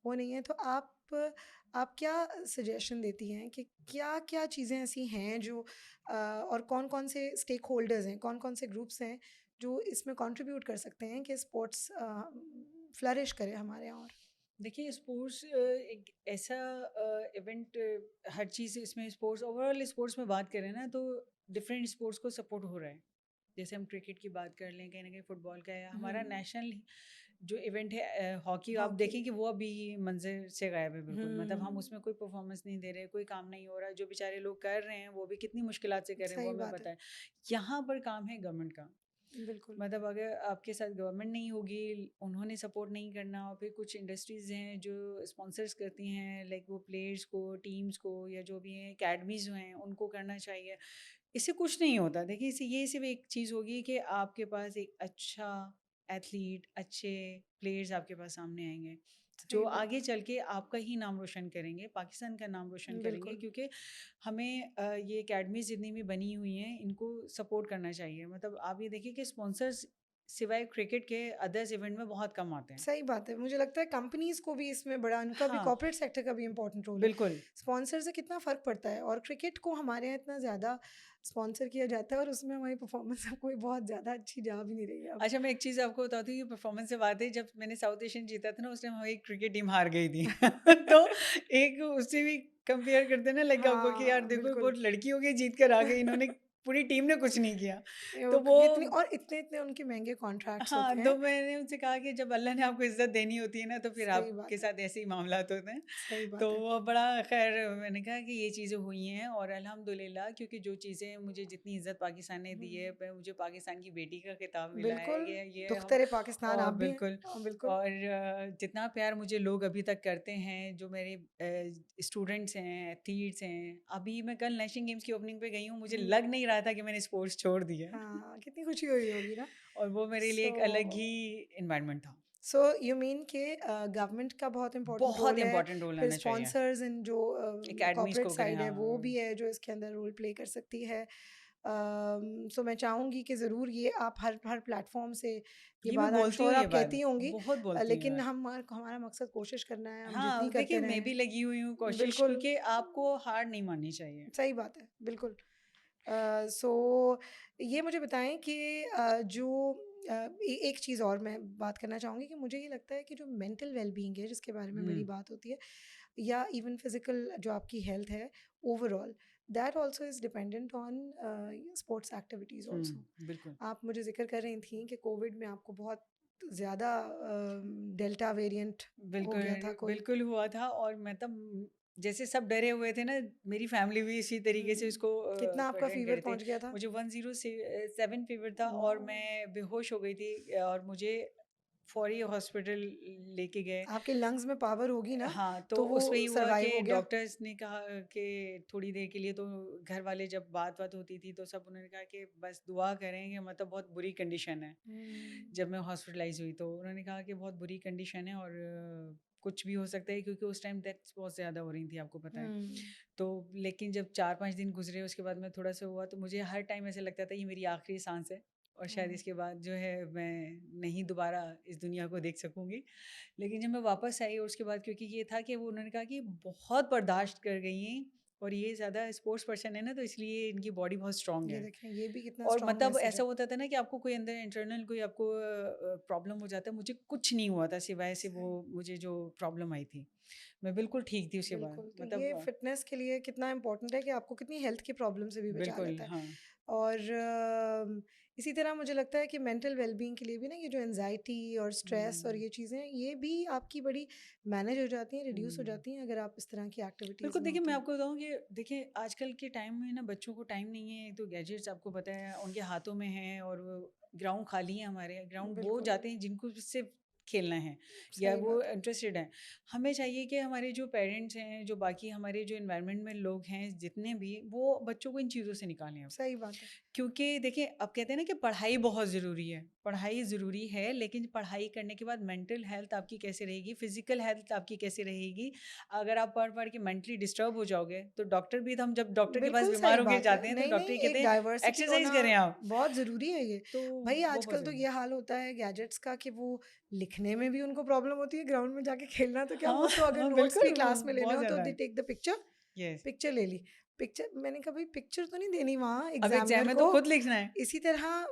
[SPEAKER 2] वो नहीं है, तो आप क्या सजेशन देती हैं कि क्या-क्या चीज़ें ऐसी हैं जो और कौन-कौन से स्टेक होल्डर्स हैं, कौन-कौन से ग्रुप्स हैं जो इसमें कंट्रीब्यूट कर सकते हैं कि स्पोर्ट्स फ्लरिश करे हमारे यहाँ? और
[SPEAKER 1] देखिए स्पोर्ट्स एक ऐसा इवेंट, हर चीज़ इसमें स्पोर्ट्स, ओवरऑल स्पोर्ट्स में बात करें ना, तो डिफरेंट स्पोर्ट्स को सपोर्ट हो रहा है। जैसे हम क्रिकेट की बात कर लें, कहीं ना कहीं फुटबॉल का है, हमारा
[SPEAKER 2] हुँ,
[SPEAKER 1] नेशनल जो इवेंट है हॉकी, आप
[SPEAKER 2] हॉकी।
[SPEAKER 1] देखें कि वो अभी मंजर से गायब है बिल्कुल, मतलब हम
[SPEAKER 2] हुँ,
[SPEAKER 1] उसमें कोई परफॉर्मेंस नहीं दे रहे, कोई काम नहीं हो रहा, जो बेचारे लोग कर रहे हैं वो भी कितनी मुश्किलात से कर रहे हैं, वो
[SPEAKER 2] सही
[SPEAKER 1] हमें
[SPEAKER 2] बात है,
[SPEAKER 1] पता है। यहाँ पर काम है गवर्नमेंट का,
[SPEAKER 2] बिल्कुल।
[SPEAKER 1] मतलब अगर आपके साथ गवर्नमेंट नहीं होगी, उन्होंने सपोर्ट नहीं करना, और फिर कुछ इंडस्ट्रीज़ हैं जो स्पॉन्सर्स करती हैं, लाइक वो प्लेयर्स को, टीम्स को, या जो भी हैं एकेडमीज़ जो हैं उनको करना चाहिए। इससे कुछ नहीं होता, देखिए इससे ये सिर्फ एक चीज़ होगी कि आपके पास एक अच्छा एथलीट, अच्छे प्लेयर्स आपके पास सामने आएंगे, जो
[SPEAKER 2] सही बात
[SPEAKER 1] आगे चल के आपका ही नाम रोशन करेंगे, पाकिस्तान का नाम रोशन
[SPEAKER 2] है,
[SPEAKER 1] करेंगे,
[SPEAKER 2] बिल्कुल।
[SPEAKER 1] क्योंकि हमें ये एकेडमीज जितनी भी बनी हुई हैं इनको सपोर्ट करना चाहिए। मतलब आप ये देखिए कि स्पॉन्सर्स सिवाय क्रिकेट के अदर्स इवेंट में बहुत कम आते हैं।
[SPEAKER 2] सही बात है। मुझे लगता है कंपनीज़ को भी इसमें बड़ा, उनका भी,
[SPEAKER 1] हाँ,
[SPEAKER 2] कॉर्पोरेट सेक्टर का भी इम्पोर्टेंट रोल है।
[SPEAKER 1] बिल्कुल।
[SPEAKER 2] स्पॉन्सर से कितना फ़र्क पड़ता है, और क्रिकेट को हमारे यहाँ इतना ज़्यादा स्पॉन्सर किया जाता है और उसमें हमारी परफ़ॉर्मेंस अब कोई बहुत ज़्यादा अच्छी जा भी नहीं रही है अब।
[SPEAKER 1] अच्छा, मैं एक चीज़ आपको बताती हूँ, ये परफॉर्मेंस से बात है, जब मैंने साउथ एशियन जीता था ना, उस टाइम हमारी क्रिकेट टीम हार गई थी। तो एक उससे भी कंपेयर करते हैं ना, लाइक आपको कि यार
[SPEAKER 2] हाँ,
[SPEAKER 1] देखो
[SPEAKER 2] बिल्कुल।
[SPEAKER 1] बहुत लड़की हो गई, जीत कर आ गई, इन्होंने पूरी टीम ने कुछ नहीं किया।
[SPEAKER 2] वो
[SPEAKER 1] तो वो
[SPEAKER 2] कितनी, और इतने-इतने उनके महँगे कॉन्ट्रैक्ट्स
[SPEAKER 1] हाँ,
[SPEAKER 2] होते हैं।
[SPEAKER 1] तो मैंने उनसे कहा कि जब अल्लाह ने आपको इज़्ज़त देनी होती है ना, तो फिर
[SPEAKER 2] सही
[SPEAKER 1] आपके
[SPEAKER 2] बात है,
[SPEAKER 1] साथ ऐसे ही मामलात होते हैं।
[SPEAKER 2] सही
[SPEAKER 1] तो
[SPEAKER 2] बात है।
[SPEAKER 1] वो बड़ा, ख़ैर मैंने कहा कि ये चीज़ें हुई हैं, और अल्हम्दुलिल्लाह, क्योंकि जो चीज़ें मुझे जितनी इज़्ज़त पाकिस्तान ने दी है,
[SPEAKER 2] हुँ,
[SPEAKER 1] मुझे पाकिस्तान की बेटी का खिताब मिला है,
[SPEAKER 2] बिल्कुल,
[SPEAKER 1] ये हम,
[SPEAKER 2] दुख्तर-ए-पाकिस्तान
[SPEAKER 1] और
[SPEAKER 2] आप भी हैं।
[SPEAKER 1] बिल्कुल,
[SPEAKER 2] बिल्कुल।
[SPEAKER 1] और जितना प्यार मुझे लोग अभी तक करते हैं, जो मेरे स्टूडेंट्स हैं, एथलीट्स हैं, अभी मैं कल नेशनल गेम्स की ओपनिंग पे गई हूँ, मुझे
[SPEAKER 2] हुँ,
[SPEAKER 1] लग नहीं रहा था कि मैंने स्पोर्ट्स छोड़ दिया है।
[SPEAKER 2] हाँ, कितनी खुशी हुई होगी ना?
[SPEAKER 1] और वो मेरे लिए
[SPEAKER 2] सो
[SPEAKER 1] एक अलग ही एनवायरनमेंट था।
[SPEAKER 2] सो यू मीन कि गवर्नमेंट का बहुत इम्पोर्टेंट
[SPEAKER 1] बहुत
[SPEAKER 2] रोल है,
[SPEAKER 1] इम्पोर्टेंट रोल
[SPEAKER 2] फिर
[SPEAKER 1] रहना चाहिए।
[SPEAKER 2] स्पॉन्सर्स इन जो
[SPEAKER 1] एकेडमीज़
[SPEAKER 2] कॉर्पोरेट
[SPEAKER 1] को करें,
[SPEAKER 2] साइड है वो
[SPEAKER 1] हाँ।
[SPEAKER 2] भी है जो इसके अंदर रोल प्ले कर सकती है। सो मैं चाहूँगी कि ज़रूर ये आप हर हर प्लेटफॉर्म से ये
[SPEAKER 1] ये मैं
[SPEAKER 2] बात, आई एम
[SPEAKER 1] बोलती हूँ
[SPEAKER 2] श्योर
[SPEAKER 1] ये
[SPEAKER 2] आप
[SPEAKER 1] बात,
[SPEAKER 2] कहती होंगी,
[SPEAKER 1] बहुत बोलती हूँ ये
[SPEAKER 2] लेकिन
[SPEAKER 1] बात।
[SPEAKER 2] हमारा मकसद कोशिश करना है, हम जितनी
[SPEAKER 1] हाँ, देखिए
[SPEAKER 2] करते
[SPEAKER 1] मैं भी
[SPEAKER 2] रहें।
[SPEAKER 1] लगी हुई हूँ कोशिश,
[SPEAKER 2] बिल्कुल,
[SPEAKER 1] क्योंकि आपको हार नहीं माननी चाहिए।
[SPEAKER 2] सही बात है, बिल्कुल। सो ये मुझे बताएँ कि जो एक चीज़ और मैं बात करना चाहूँगी कि मुझे ये लगता है कि जो मेंटल वेल-बीइंग है जिसके बारे में बड़ी
[SPEAKER 1] हुँ,
[SPEAKER 2] बात होती है, या इवन फिज़िकल जो आपकी हेल्थ है overall, that also is dependent on sports activities also.
[SPEAKER 1] हुँ, बिल्कुल।
[SPEAKER 2] आप मुझे ज़िक्र कर रही थी कि कोविड में आपको बहुत ज़्यादा डेल्टा वेरिएंट हो गया था
[SPEAKER 1] बिल्कुल,
[SPEAKER 2] कोई।
[SPEAKER 1] बिल्कुल हुआ था, और मैं तब जैसे सब डरे हुए थे ना, मेरी फैमिली भी इसी तरीके से
[SPEAKER 2] हुँ,
[SPEAKER 1] इसको
[SPEAKER 2] कितना आपका
[SPEAKER 1] अटेंड
[SPEAKER 2] फ़ीवर
[SPEAKER 1] करे थे।
[SPEAKER 2] पहुँच गया था?
[SPEAKER 1] मुझे 107 फ़ीवर था, और
[SPEAKER 2] वॉव!
[SPEAKER 1] मैं बेहोश हो गई थी, और मुझे फौरी हॉस्पिटल लेके गए।
[SPEAKER 2] आपके लंग्स में पावर होगी ना,
[SPEAKER 1] हाँ,
[SPEAKER 2] तो
[SPEAKER 1] तो
[SPEAKER 2] वो
[SPEAKER 1] उसमें ये हुआ कि
[SPEAKER 2] सर्वाइव हो गया?
[SPEAKER 1] डॉक्टर्स ने कहा कि थोड़ी देर के लिए, तो घर वाले जब बात-वात होती थी तो सब उन्होंने कहा कि बस दुआ करें कि मतलब बहुत बुरी कंडीशन है।
[SPEAKER 2] हुँ,
[SPEAKER 1] जब मैं हॉस्पिटलाइज़ हुई तो उन्होंने कहा कि बहुत बुरी कंडीशन है, और कुछ भी हो सकता है, क्योंकि उस टाइम डेथ्स बहुत ज़्यादा हो रही थी, आपको पता है।
[SPEAKER 2] हुँ,
[SPEAKER 1] तो लेकिन जब 4-5 दिन गुज़रे उसके बाद में थोड़ा-सा हुआ, तो मुझे हर टाइम ऐसा लगता था ये मेरी आखिरी साँस है, और शायद
[SPEAKER 2] ओह!
[SPEAKER 1] इसके बाद जो है मैं नहीं दोबारा इस दुनिया को देख सकूँगी। लेकिन जब मैं वापस आई, और उसके बाद क्योंकि ये था कि वो उन्होंने कहा कि बहुत बर्दाश्त कर गई हैं, और ये ज़्यादा स्पोर्ट्स पर्सन है ना, तो इसलिए इनकी बॉडी बहुत स्ट्रॉन्ग
[SPEAKER 2] ये
[SPEAKER 1] है।
[SPEAKER 2] देखें, ये भी कितना
[SPEAKER 1] और
[SPEAKER 2] स्ट्रॉन्ग
[SPEAKER 1] मतलब
[SPEAKER 2] मैसेज
[SPEAKER 1] ऐसा
[SPEAKER 2] है।
[SPEAKER 1] होता था ना कि आपको कोई अंदर इंटरनल कोई आपको प्रॉब्लम हो जाता है, मुझे कुछ नहीं हुआ था सिवाय से वो
[SPEAKER 2] सही,
[SPEAKER 1] मुझे जो प्रॉब्लम आई थी, मैं बिल्कुल ठीक थी उसके बाद,
[SPEAKER 2] बिल्कुल, तो
[SPEAKER 1] मतलब
[SPEAKER 2] ये फ़िटनेस के लिए कितना इम्पोर्टेंट है कि आपको कितनी हेल्थ की प्रॉब्लम से भी बचा
[SPEAKER 1] बिल्कुल,
[SPEAKER 2] लेता है।
[SPEAKER 1] हाँ।
[SPEAKER 2] और इसी तरह मुझे लगता है कि मेंटल वेलबींग के लिए भी ना ये जो एनजाइटी और स्ट्रेस और
[SPEAKER 1] हम्म,
[SPEAKER 2] ये चीज़ें ये भी आपकी बड़ी मैनेज हो जाती हैं, रिड्यूस हो
[SPEAKER 1] हम्म।
[SPEAKER 2] जाती हैं अगर आप इस तरह की एक्टिविटीज़
[SPEAKER 1] बिल्कुल,
[SPEAKER 2] में
[SPEAKER 1] देखिए
[SPEAKER 2] होते
[SPEAKER 1] मैं
[SPEAKER 2] हैं।
[SPEAKER 1] आपको बताऊँ कि देखिए आजकल के टाइम में ना बच्चों को टाइम नहीं है, तो गैजेट्स आपको पता है उनके हाथों में हैं, और वो ग्राउंड खाली है, हमारे ग्राउंड वो
[SPEAKER 2] बिल्कुल,
[SPEAKER 1] जाते हैं जिनको सिर्फ खेलना है या
[SPEAKER 2] सही
[SPEAKER 1] वो
[SPEAKER 2] बात है।
[SPEAKER 1] इंटरेस्टेड हैं। हमें चाहिए कि हमारे जो पेरेंट्स हैं, जो बाकी हमारे जो एनवायरनमेंट में लोग हैं जितने भी, वो बच्चों को इन चीज़ों से निकालें अब।
[SPEAKER 2] सही बात है।
[SPEAKER 1] क्योंकि देखिए अब कहते हैं ना कि पढ़ाई बहुत ज़रूरी है, पढ़ाई ज़रूरी है, लेकिन पढ़ाई करने के बाद मेंटल हेल्थ आपकी कैसे रहेगी, फिजिकल हेल्थ आपकी कैसे रहेगी। अगर आप पढ़ पढ़ के मेंटली डिस्टर्ब हो जाओगे, तो डॉक्टर भी, तो हम जब डॉक्टर के पास
[SPEAKER 2] बिल्कुल सही
[SPEAKER 1] बीमार होके
[SPEAKER 2] बात है।
[SPEAKER 1] जाते हैं तो
[SPEAKER 2] नहीं,
[SPEAKER 1] डॉक्टर
[SPEAKER 2] नहीं,
[SPEAKER 1] ये कहते
[SPEAKER 2] एक
[SPEAKER 1] हैं
[SPEAKER 2] डाइवर्सिटी
[SPEAKER 1] एक्सरसाइज
[SPEAKER 2] होना
[SPEAKER 1] करें आप।
[SPEAKER 2] बहुत ज़रूरी है ये।
[SPEAKER 1] तो
[SPEAKER 2] भई
[SPEAKER 1] वो बहुत
[SPEAKER 2] आजकल तो
[SPEAKER 1] ज़रूरी
[SPEAKER 2] ये
[SPEAKER 1] है।
[SPEAKER 2] हाल होता है गैजेट्स का कि वो लिखने में भी उनको प्रॉब्लम होती है, ग्राउंड में जाके खेलना तो क्या,
[SPEAKER 1] हाँ
[SPEAKER 2] वो तो अगर
[SPEAKER 1] हाँ,
[SPEAKER 2] नोट्स भी
[SPEAKER 1] बिल्कुल, वो
[SPEAKER 2] क्लास में लेने
[SPEAKER 1] बहुत
[SPEAKER 2] हो तो
[SPEAKER 1] ज़्यादा
[SPEAKER 2] दे
[SPEAKER 1] है।
[SPEAKER 2] Take the picture,
[SPEAKER 1] yes,
[SPEAKER 2] picture ले ली। पिक्चर मैंने कहा भई पिक्चर तो नहीं देनी वहाँ
[SPEAKER 1] अब एग्जाम
[SPEAKER 2] एग्ज़ामिनर
[SPEAKER 1] में तो
[SPEAKER 2] को।
[SPEAKER 1] खुद लिखना है।
[SPEAKER 2] इसी तरह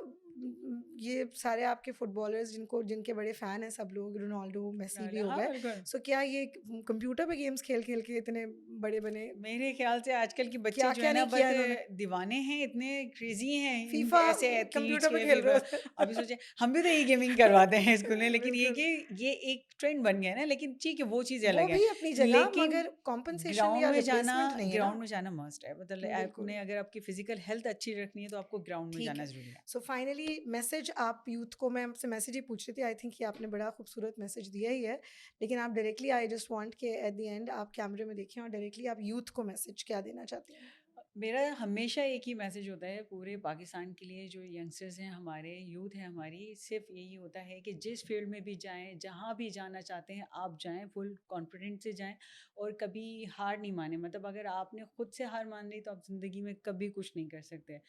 [SPEAKER 2] ये सारे आपके फुटबॉलर्स जिनके बड़े फ़ैन हैं सब लोग, रोनाल्डो, मेसी भी हो
[SPEAKER 1] हाँ
[SPEAKER 2] गए।
[SPEAKER 1] बिल्कुल।
[SPEAKER 2] सो क्या ये कंप्यूटर पे गेम्स खेल-खेल के इतने बड़े बने?
[SPEAKER 1] मेरे ख्याल से आजकल के बच्चे जो है
[SPEAKER 2] क्या-क्या
[SPEAKER 1] ना,
[SPEAKER 2] नहीं किया
[SPEAKER 1] बट
[SPEAKER 2] इन्होंने?
[SPEAKER 1] दीवाने हैं, इतने क्रेजी हैं इन
[SPEAKER 2] फीफा
[SPEAKER 1] ऐसे एथलीट्स
[SPEAKER 2] कंप्यूटर पे
[SPEAKER 1] के,
[SPEAKER 2] खेल रहे
[SPEAKER 1] फीवर।
[SPEAKER 2] होते
[SPEAKER 1] अभी
[SPEAKER 2] हैं।
[SPEAKER 1] सोचे हम भी तो यही गेमिंग करवाते हैं स्कूल में, लेकिन ये
[SPEAKER 2] बिल्कुल।
[SPEAKER 1] कि ये एक ट्रेंड बन गया है ना, लेकिन ठीक है वो चीज़
[SPEAKER 2] वो
[SPEAKER 1] अलग है।
[SPEAKER 2] भी अपनी जगह
[SPEAKER 1] लेकिन
[SPEAKER 2] मगर कॉम्पेंसेशन या रिप्लेसमेंट नहीं है ना।
[SPEAKER 1] ग्राउंड में जाना मस्ट है, मतलब
[SPEAKER 2] बिल्कुल।
[SPEAKER 1] आपने अगर आपकी फिजिकल हेल्थ अच्छी रखनी है तो आपको ग्राउंड में
[SPEAKER 2] ठीक
[SPEAKER 1] जाना
[SPEAKER 2] है।
[SPEAKER 1] जरूरी है।
[SPEAKER 2] सो फाइनली मैसेज आप यूथ को, मैं आपसे मैसेज ही पूछ रही थी, आई थिंक कि आपने बड़ा खूबसूरत मैसेज दिया ही है। लेकिन आप डायरेक्टली, आई जस्ट वांट के एट द एंड आप कैमरे में देखें और डायरेक्टली आप यूथ को मैसेज क्या देना चाहती हैं?
[SPEAKER 1] मेरा हमेशा एक ही मैसेज होता है पूरे पाकिस्तान के लिए, जो यंगस्टर्स हैं हमारे, यूथ है हमारी, सिर्फ यही होता है कि जिस फील्ड में भी जाएं, जहाँ भी जाना चाहते हैं आप जाएं, फुल कॉन्फिडेंस से जाएं, और कभी हार नहीं माने। मतलब अगर आपने खुद से हार मान ली तो आप ज़िंदगी में कभी कुछ नहीं कर सकते।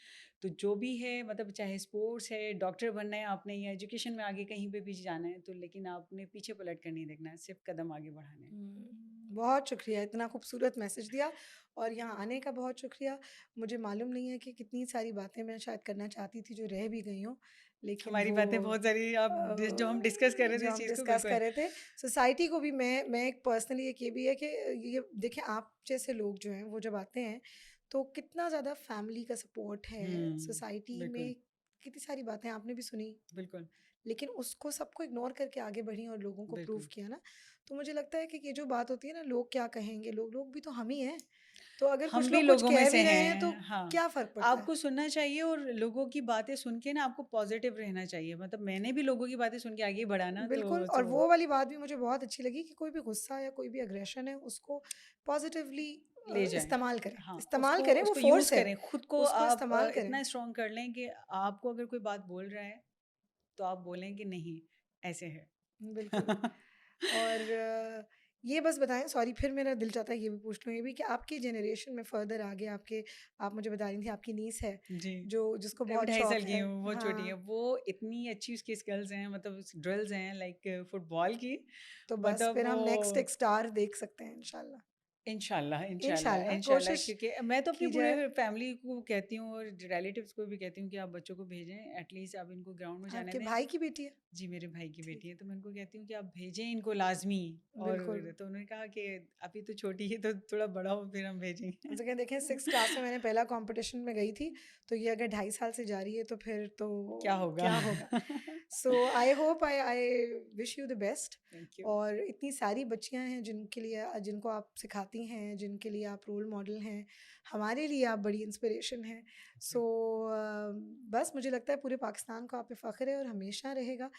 [SPEAKER 1] तो जो भी है, मतलब चाहे स्पोर्ट्स है, डॉक्टर बनना है आपने, या एजुकेशन में आगे कहीं पे भी जाना है, तो लेकिन आपने पीछे पलट कर नहीं देखना है, सिर्फ कदम आगे बढ़ाने हैं।
[SPEAKER 2] बहुत शुक्रिया, इतना खूबसूरत मैसेज दिया और यहाँ आने का बहुत शुक्रिया। मुझे मालूम नहीं है कि कितनी सारी बातें मैं शायद करना चाहती थी जो रह भी गई हों, लेकिन
[SPEAKER 1] हमारी
[SPEAKER 2] वो
[SPEAKER 1] बातें बहुत सारी, आप जो हम डिस्कस कर रहे थे
[SPEAKER 2] जो
[SPEAKER 1] इस
[SPEAKER 2] हम
[SPEAKER 1] चीज़ को,
[SPEAKER 2] डिस्कस
[SPEAKER 1] बिल्कुल।
[SPEAKER 2] कर रहे थे, सोसाइटी को भी मैं एक पर्सनली एक ये भी है कि ये देखिए आप जैसे लोग जो हैं वो जब आते हैं तो कितना ज़्यादा फैमिली का सपोर्ट है, सोसाइटी
[SPEAKER 1] बिल्कुल,
[SPEAKER 2] में कितनी सारी बातें आपने भी सुनी,
[SPEAKER 1] बिल्कुल,
[SPEAKER 2] लेकिन उसको सबको इग्नोर करके आगे बढ़ी और लोगों को प्रूव
[SPEAKER 1] बिल्कुल।
[SPEAKER 2] किया ना। तो मुझे लगता है कि ये जो बात होती है ना, लोग क्या कहेंगे, लोग भी तो हम ही हैं। तो अगर
[SPEAKER 1] हम
[SPEAKER 2] कुछ
[SPEAKER 1] भी
[SPEAKER 2] लोग कुछ
[SPEAKER 1] लोगों में
[SPEAKER 2] कह
[SPEAKER 1] से
[SPEAKER 2] भी रहे हैं तो
[SPEAKER 1] हैं, हाँ।
[SPEAKER 2] क्या फ़र्क पड़ता है?
[SPEAKER 1] आपको सुनना चाहिए, और लोगों की बातें सुन के ना आपको पॉज़िटिव रहना चाहिए। मतलब मैंने भी लोगों की बातें सुन के आगे बढ़ा ना,
[SPEAKER 2] बिल्कुल, और
[SPEAKER 1] तो
[SPEAKER 2] वो वाली बात भी मुझे बहुत अच्छी लगी कि कोई भी गुस्सा या कोई भी अग्रेशन है उसको पॉजिटिवली
[SPEAKER 1] ले जाएँ।
[SPEAKER 2] इस्तेमाल करें।
[SPEAKER 1] हाँ,
[SPEAKER 2] इस्तेमाल
[SPEAKER 1] उसको
[SPEAKER 2] करें, वो
[SPEAKER 1] उसको यूज़
[SPEAKER 2] फ़ोर्स है,
[SPEAKER 1] करें। खुद को
[SPEAKER 2] उसको
[SPEAKER 1] आप
[SPEAKER 2] इस्तेमाल करें।
[SPEAKER 1] इतना स्ट्रॉन्ग कर लें कि आपको अगर कोई बात बोल रहा है, तो आप बोलें कि नहीं, ऐसे है।
[SPEAKER 2] बिल्कुल। और ये बस बताएँ, सॉरी फिर मेरा दिल चाहता है ये भी पूछ लूँ ये भी कि आपकी जनरेशन में फ़र्दर आगे आपके, आप मुझे बता रही थी आपकी नीस है,
[SPEAKER 1] जी।
[SPEAKER 2] जो जिसको
[SPEAKER 1] मैं अभी
[SPEAKER 2] बहुत
[SPEAKER 1] 2.5 साल
[SPEAKER 2] शौक
[SPEAKER 1] की
[SPEAKER 2] है।
[SPEAKER 1] हूँ, बहुत छोटी है।
[SPEAKER 2] हाँ,
[SPEAKER 1] वो इतनी अच्छी उसकी स्किल्स हैं, मतलब ड्रिल्स हैं लाइक फुटबॉल की,
[SPEAKER 2] तो बस
[SPEAKER 1] मतलब
[SPEAKER 2] फिर
[SPEAKER 1] वो
[SPEAKER 2] हम नेक्स्ट एक स्टार देख सकते हैं इंशाल्लाह।
[SPEAKER 1] इंशाल्लाह, इंशाल्लाह,
[SPEAKER 2] इंशाल्लाह,
[SPEAKER 1] इंशाल्लाह,
[SPEAKER 2] कोशिश
[SPEAKER 1] क्योंकि मैं तो अपनी
[SPEAKER 2] की
[SPEAKER 1] पूरे
[SPEAKER 2] जाए।
[SPEAKER 1] फैमिली को कहती हूँ और रिलेटिव्स को भी कहती हूँ कि आप बच्चों को भेजें, एटलीस्ट आप इनको ग्राउंड में जाने
[SPEAKER 2] आपके
[SPEAKER 1] दें।
[SPEAKER 2] भाई की बेटी है?
[SPEAKER 1] जी, मेरे भाई की
[SPEAKER 2] ठीक
[SPEAKER 1] बेटी है,
[SPEAKER 2] है,
[SPEAKER 1] तो मैं उनको कहती हूँ कि आप भेजें इनको लाज़मी। और
[SPEAKER 2] बिल्कुल।
[SPEAKER 1] तो उन्होंने कहा कि अभी तो छोटी है, तो थोड़ा बड़ा हो फिर हम भेजेंगे।
[SPEAKER 2] जैसे कि देखें 6th क्लास में मैंने पहला कंपटीशन में गई थी, तो ये अगर 2.5 साल से जा रही है तो फिर तो
[SPEAKER 1] क्या होगा?
[SPEAKER 2] क्या होगा। So I hope, I wish you the best.
[SPEAKER 1] Thank you.
[SPEAKER 2] और इतनी सारी बच्चियां हैं जिनके लिए, जिनको आप सिखाती हैं, जिनके लिए आप रोल मॉडल हैं, हमारे लिए आप बड़ी इंस्पिरेशन हैं।
[SPEAKER 1] Thank
[SPEAKER 2] so
[SPEAKER 1] you.
[SPEAKER 2] बस मुझे लगता है पूरे पाकिस्तान को आप पे फ़ख्र है और हमेशा रहेगा।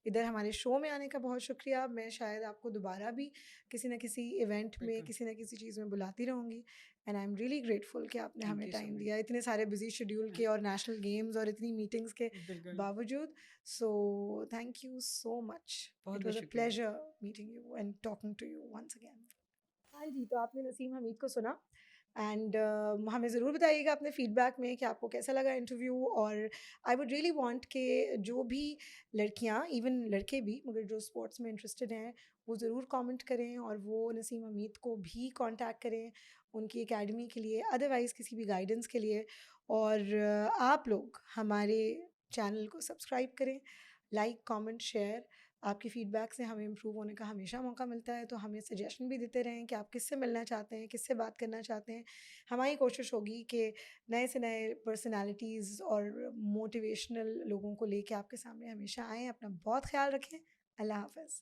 [SPEAKER 2] इधर हमारे शो में आने का बहुत शुक्रिया। मैं शायद आपको दोबारा भी किसी न किसी इवेंट में,
[SPEAKER 1] बिल्कुल।
[SPEAKER 2] किसी न किसी चीज़ में बुलाती रहूँगी। And I am really grateful कि आपने
[SPEAKER 1] थैंक
[SPEAKER 2] हमें
[SPEAKER 1] यू सो
[SPEAKER 2] टाइम
[SPEAKER 1] मच।
[SPEAKER 2] दिया इतने सारे बिजी शेड्यूल के और नेशनल गेम्स और इतनी मीटिंग्स के
[SPEAKER 1] बिल्कुल,
[SPEAKER 2] बावजूद। So thank you so much.
[SPEAKER 1] बहुत
[SPEAKER 2] इट
[SPEAKER 1] बहुत
[SPEAKER 2] वाज अ
[SPEAKER 1] शुक्रिया।
[SPEAKER 2] Pleasure meeting you and talking to you once again. हाँ जी, तो आपने नसीम हमीद को सुना एंड हमें ज़रूर बताइएगा अपने फीडबैक में कि आपको कैसा लगा इंटरव्यू। और आई वुड रियली वांट कि जो भी लड़कियां, इवन लड़के भी, मगर जो स्पोर्ट्स में इंटरेस्टेड हैं वो ज़रूर कमेंट करें और वो नसीम हमीद को भी कांटेक्ट करें उनकी एकेडमी के लिए, अदरवाइज़ किसी भी गाइडेंस के लिए। और आप लोग हमारे चैनल को सब्सक्राइब करें, लाइक कमेंट शेयर, आपकी फ़ीडबैक से हमें इम्प्रूव होने का हमेशा मौका मिलता है, तो हमें सजेशन भी देते रहें कि आप किससे मिलना चाहते हैं, किससे बात करना चाहते हैं। हमारी कोशिश होगी कि नए से नए पर्सनैलिटीज़ और मोटिवेशनल लोगों को लेके आपके सामने हमेशा आएँ। अपना बहुत ख़्याल रखें। अल्लाह हाफ़िज़।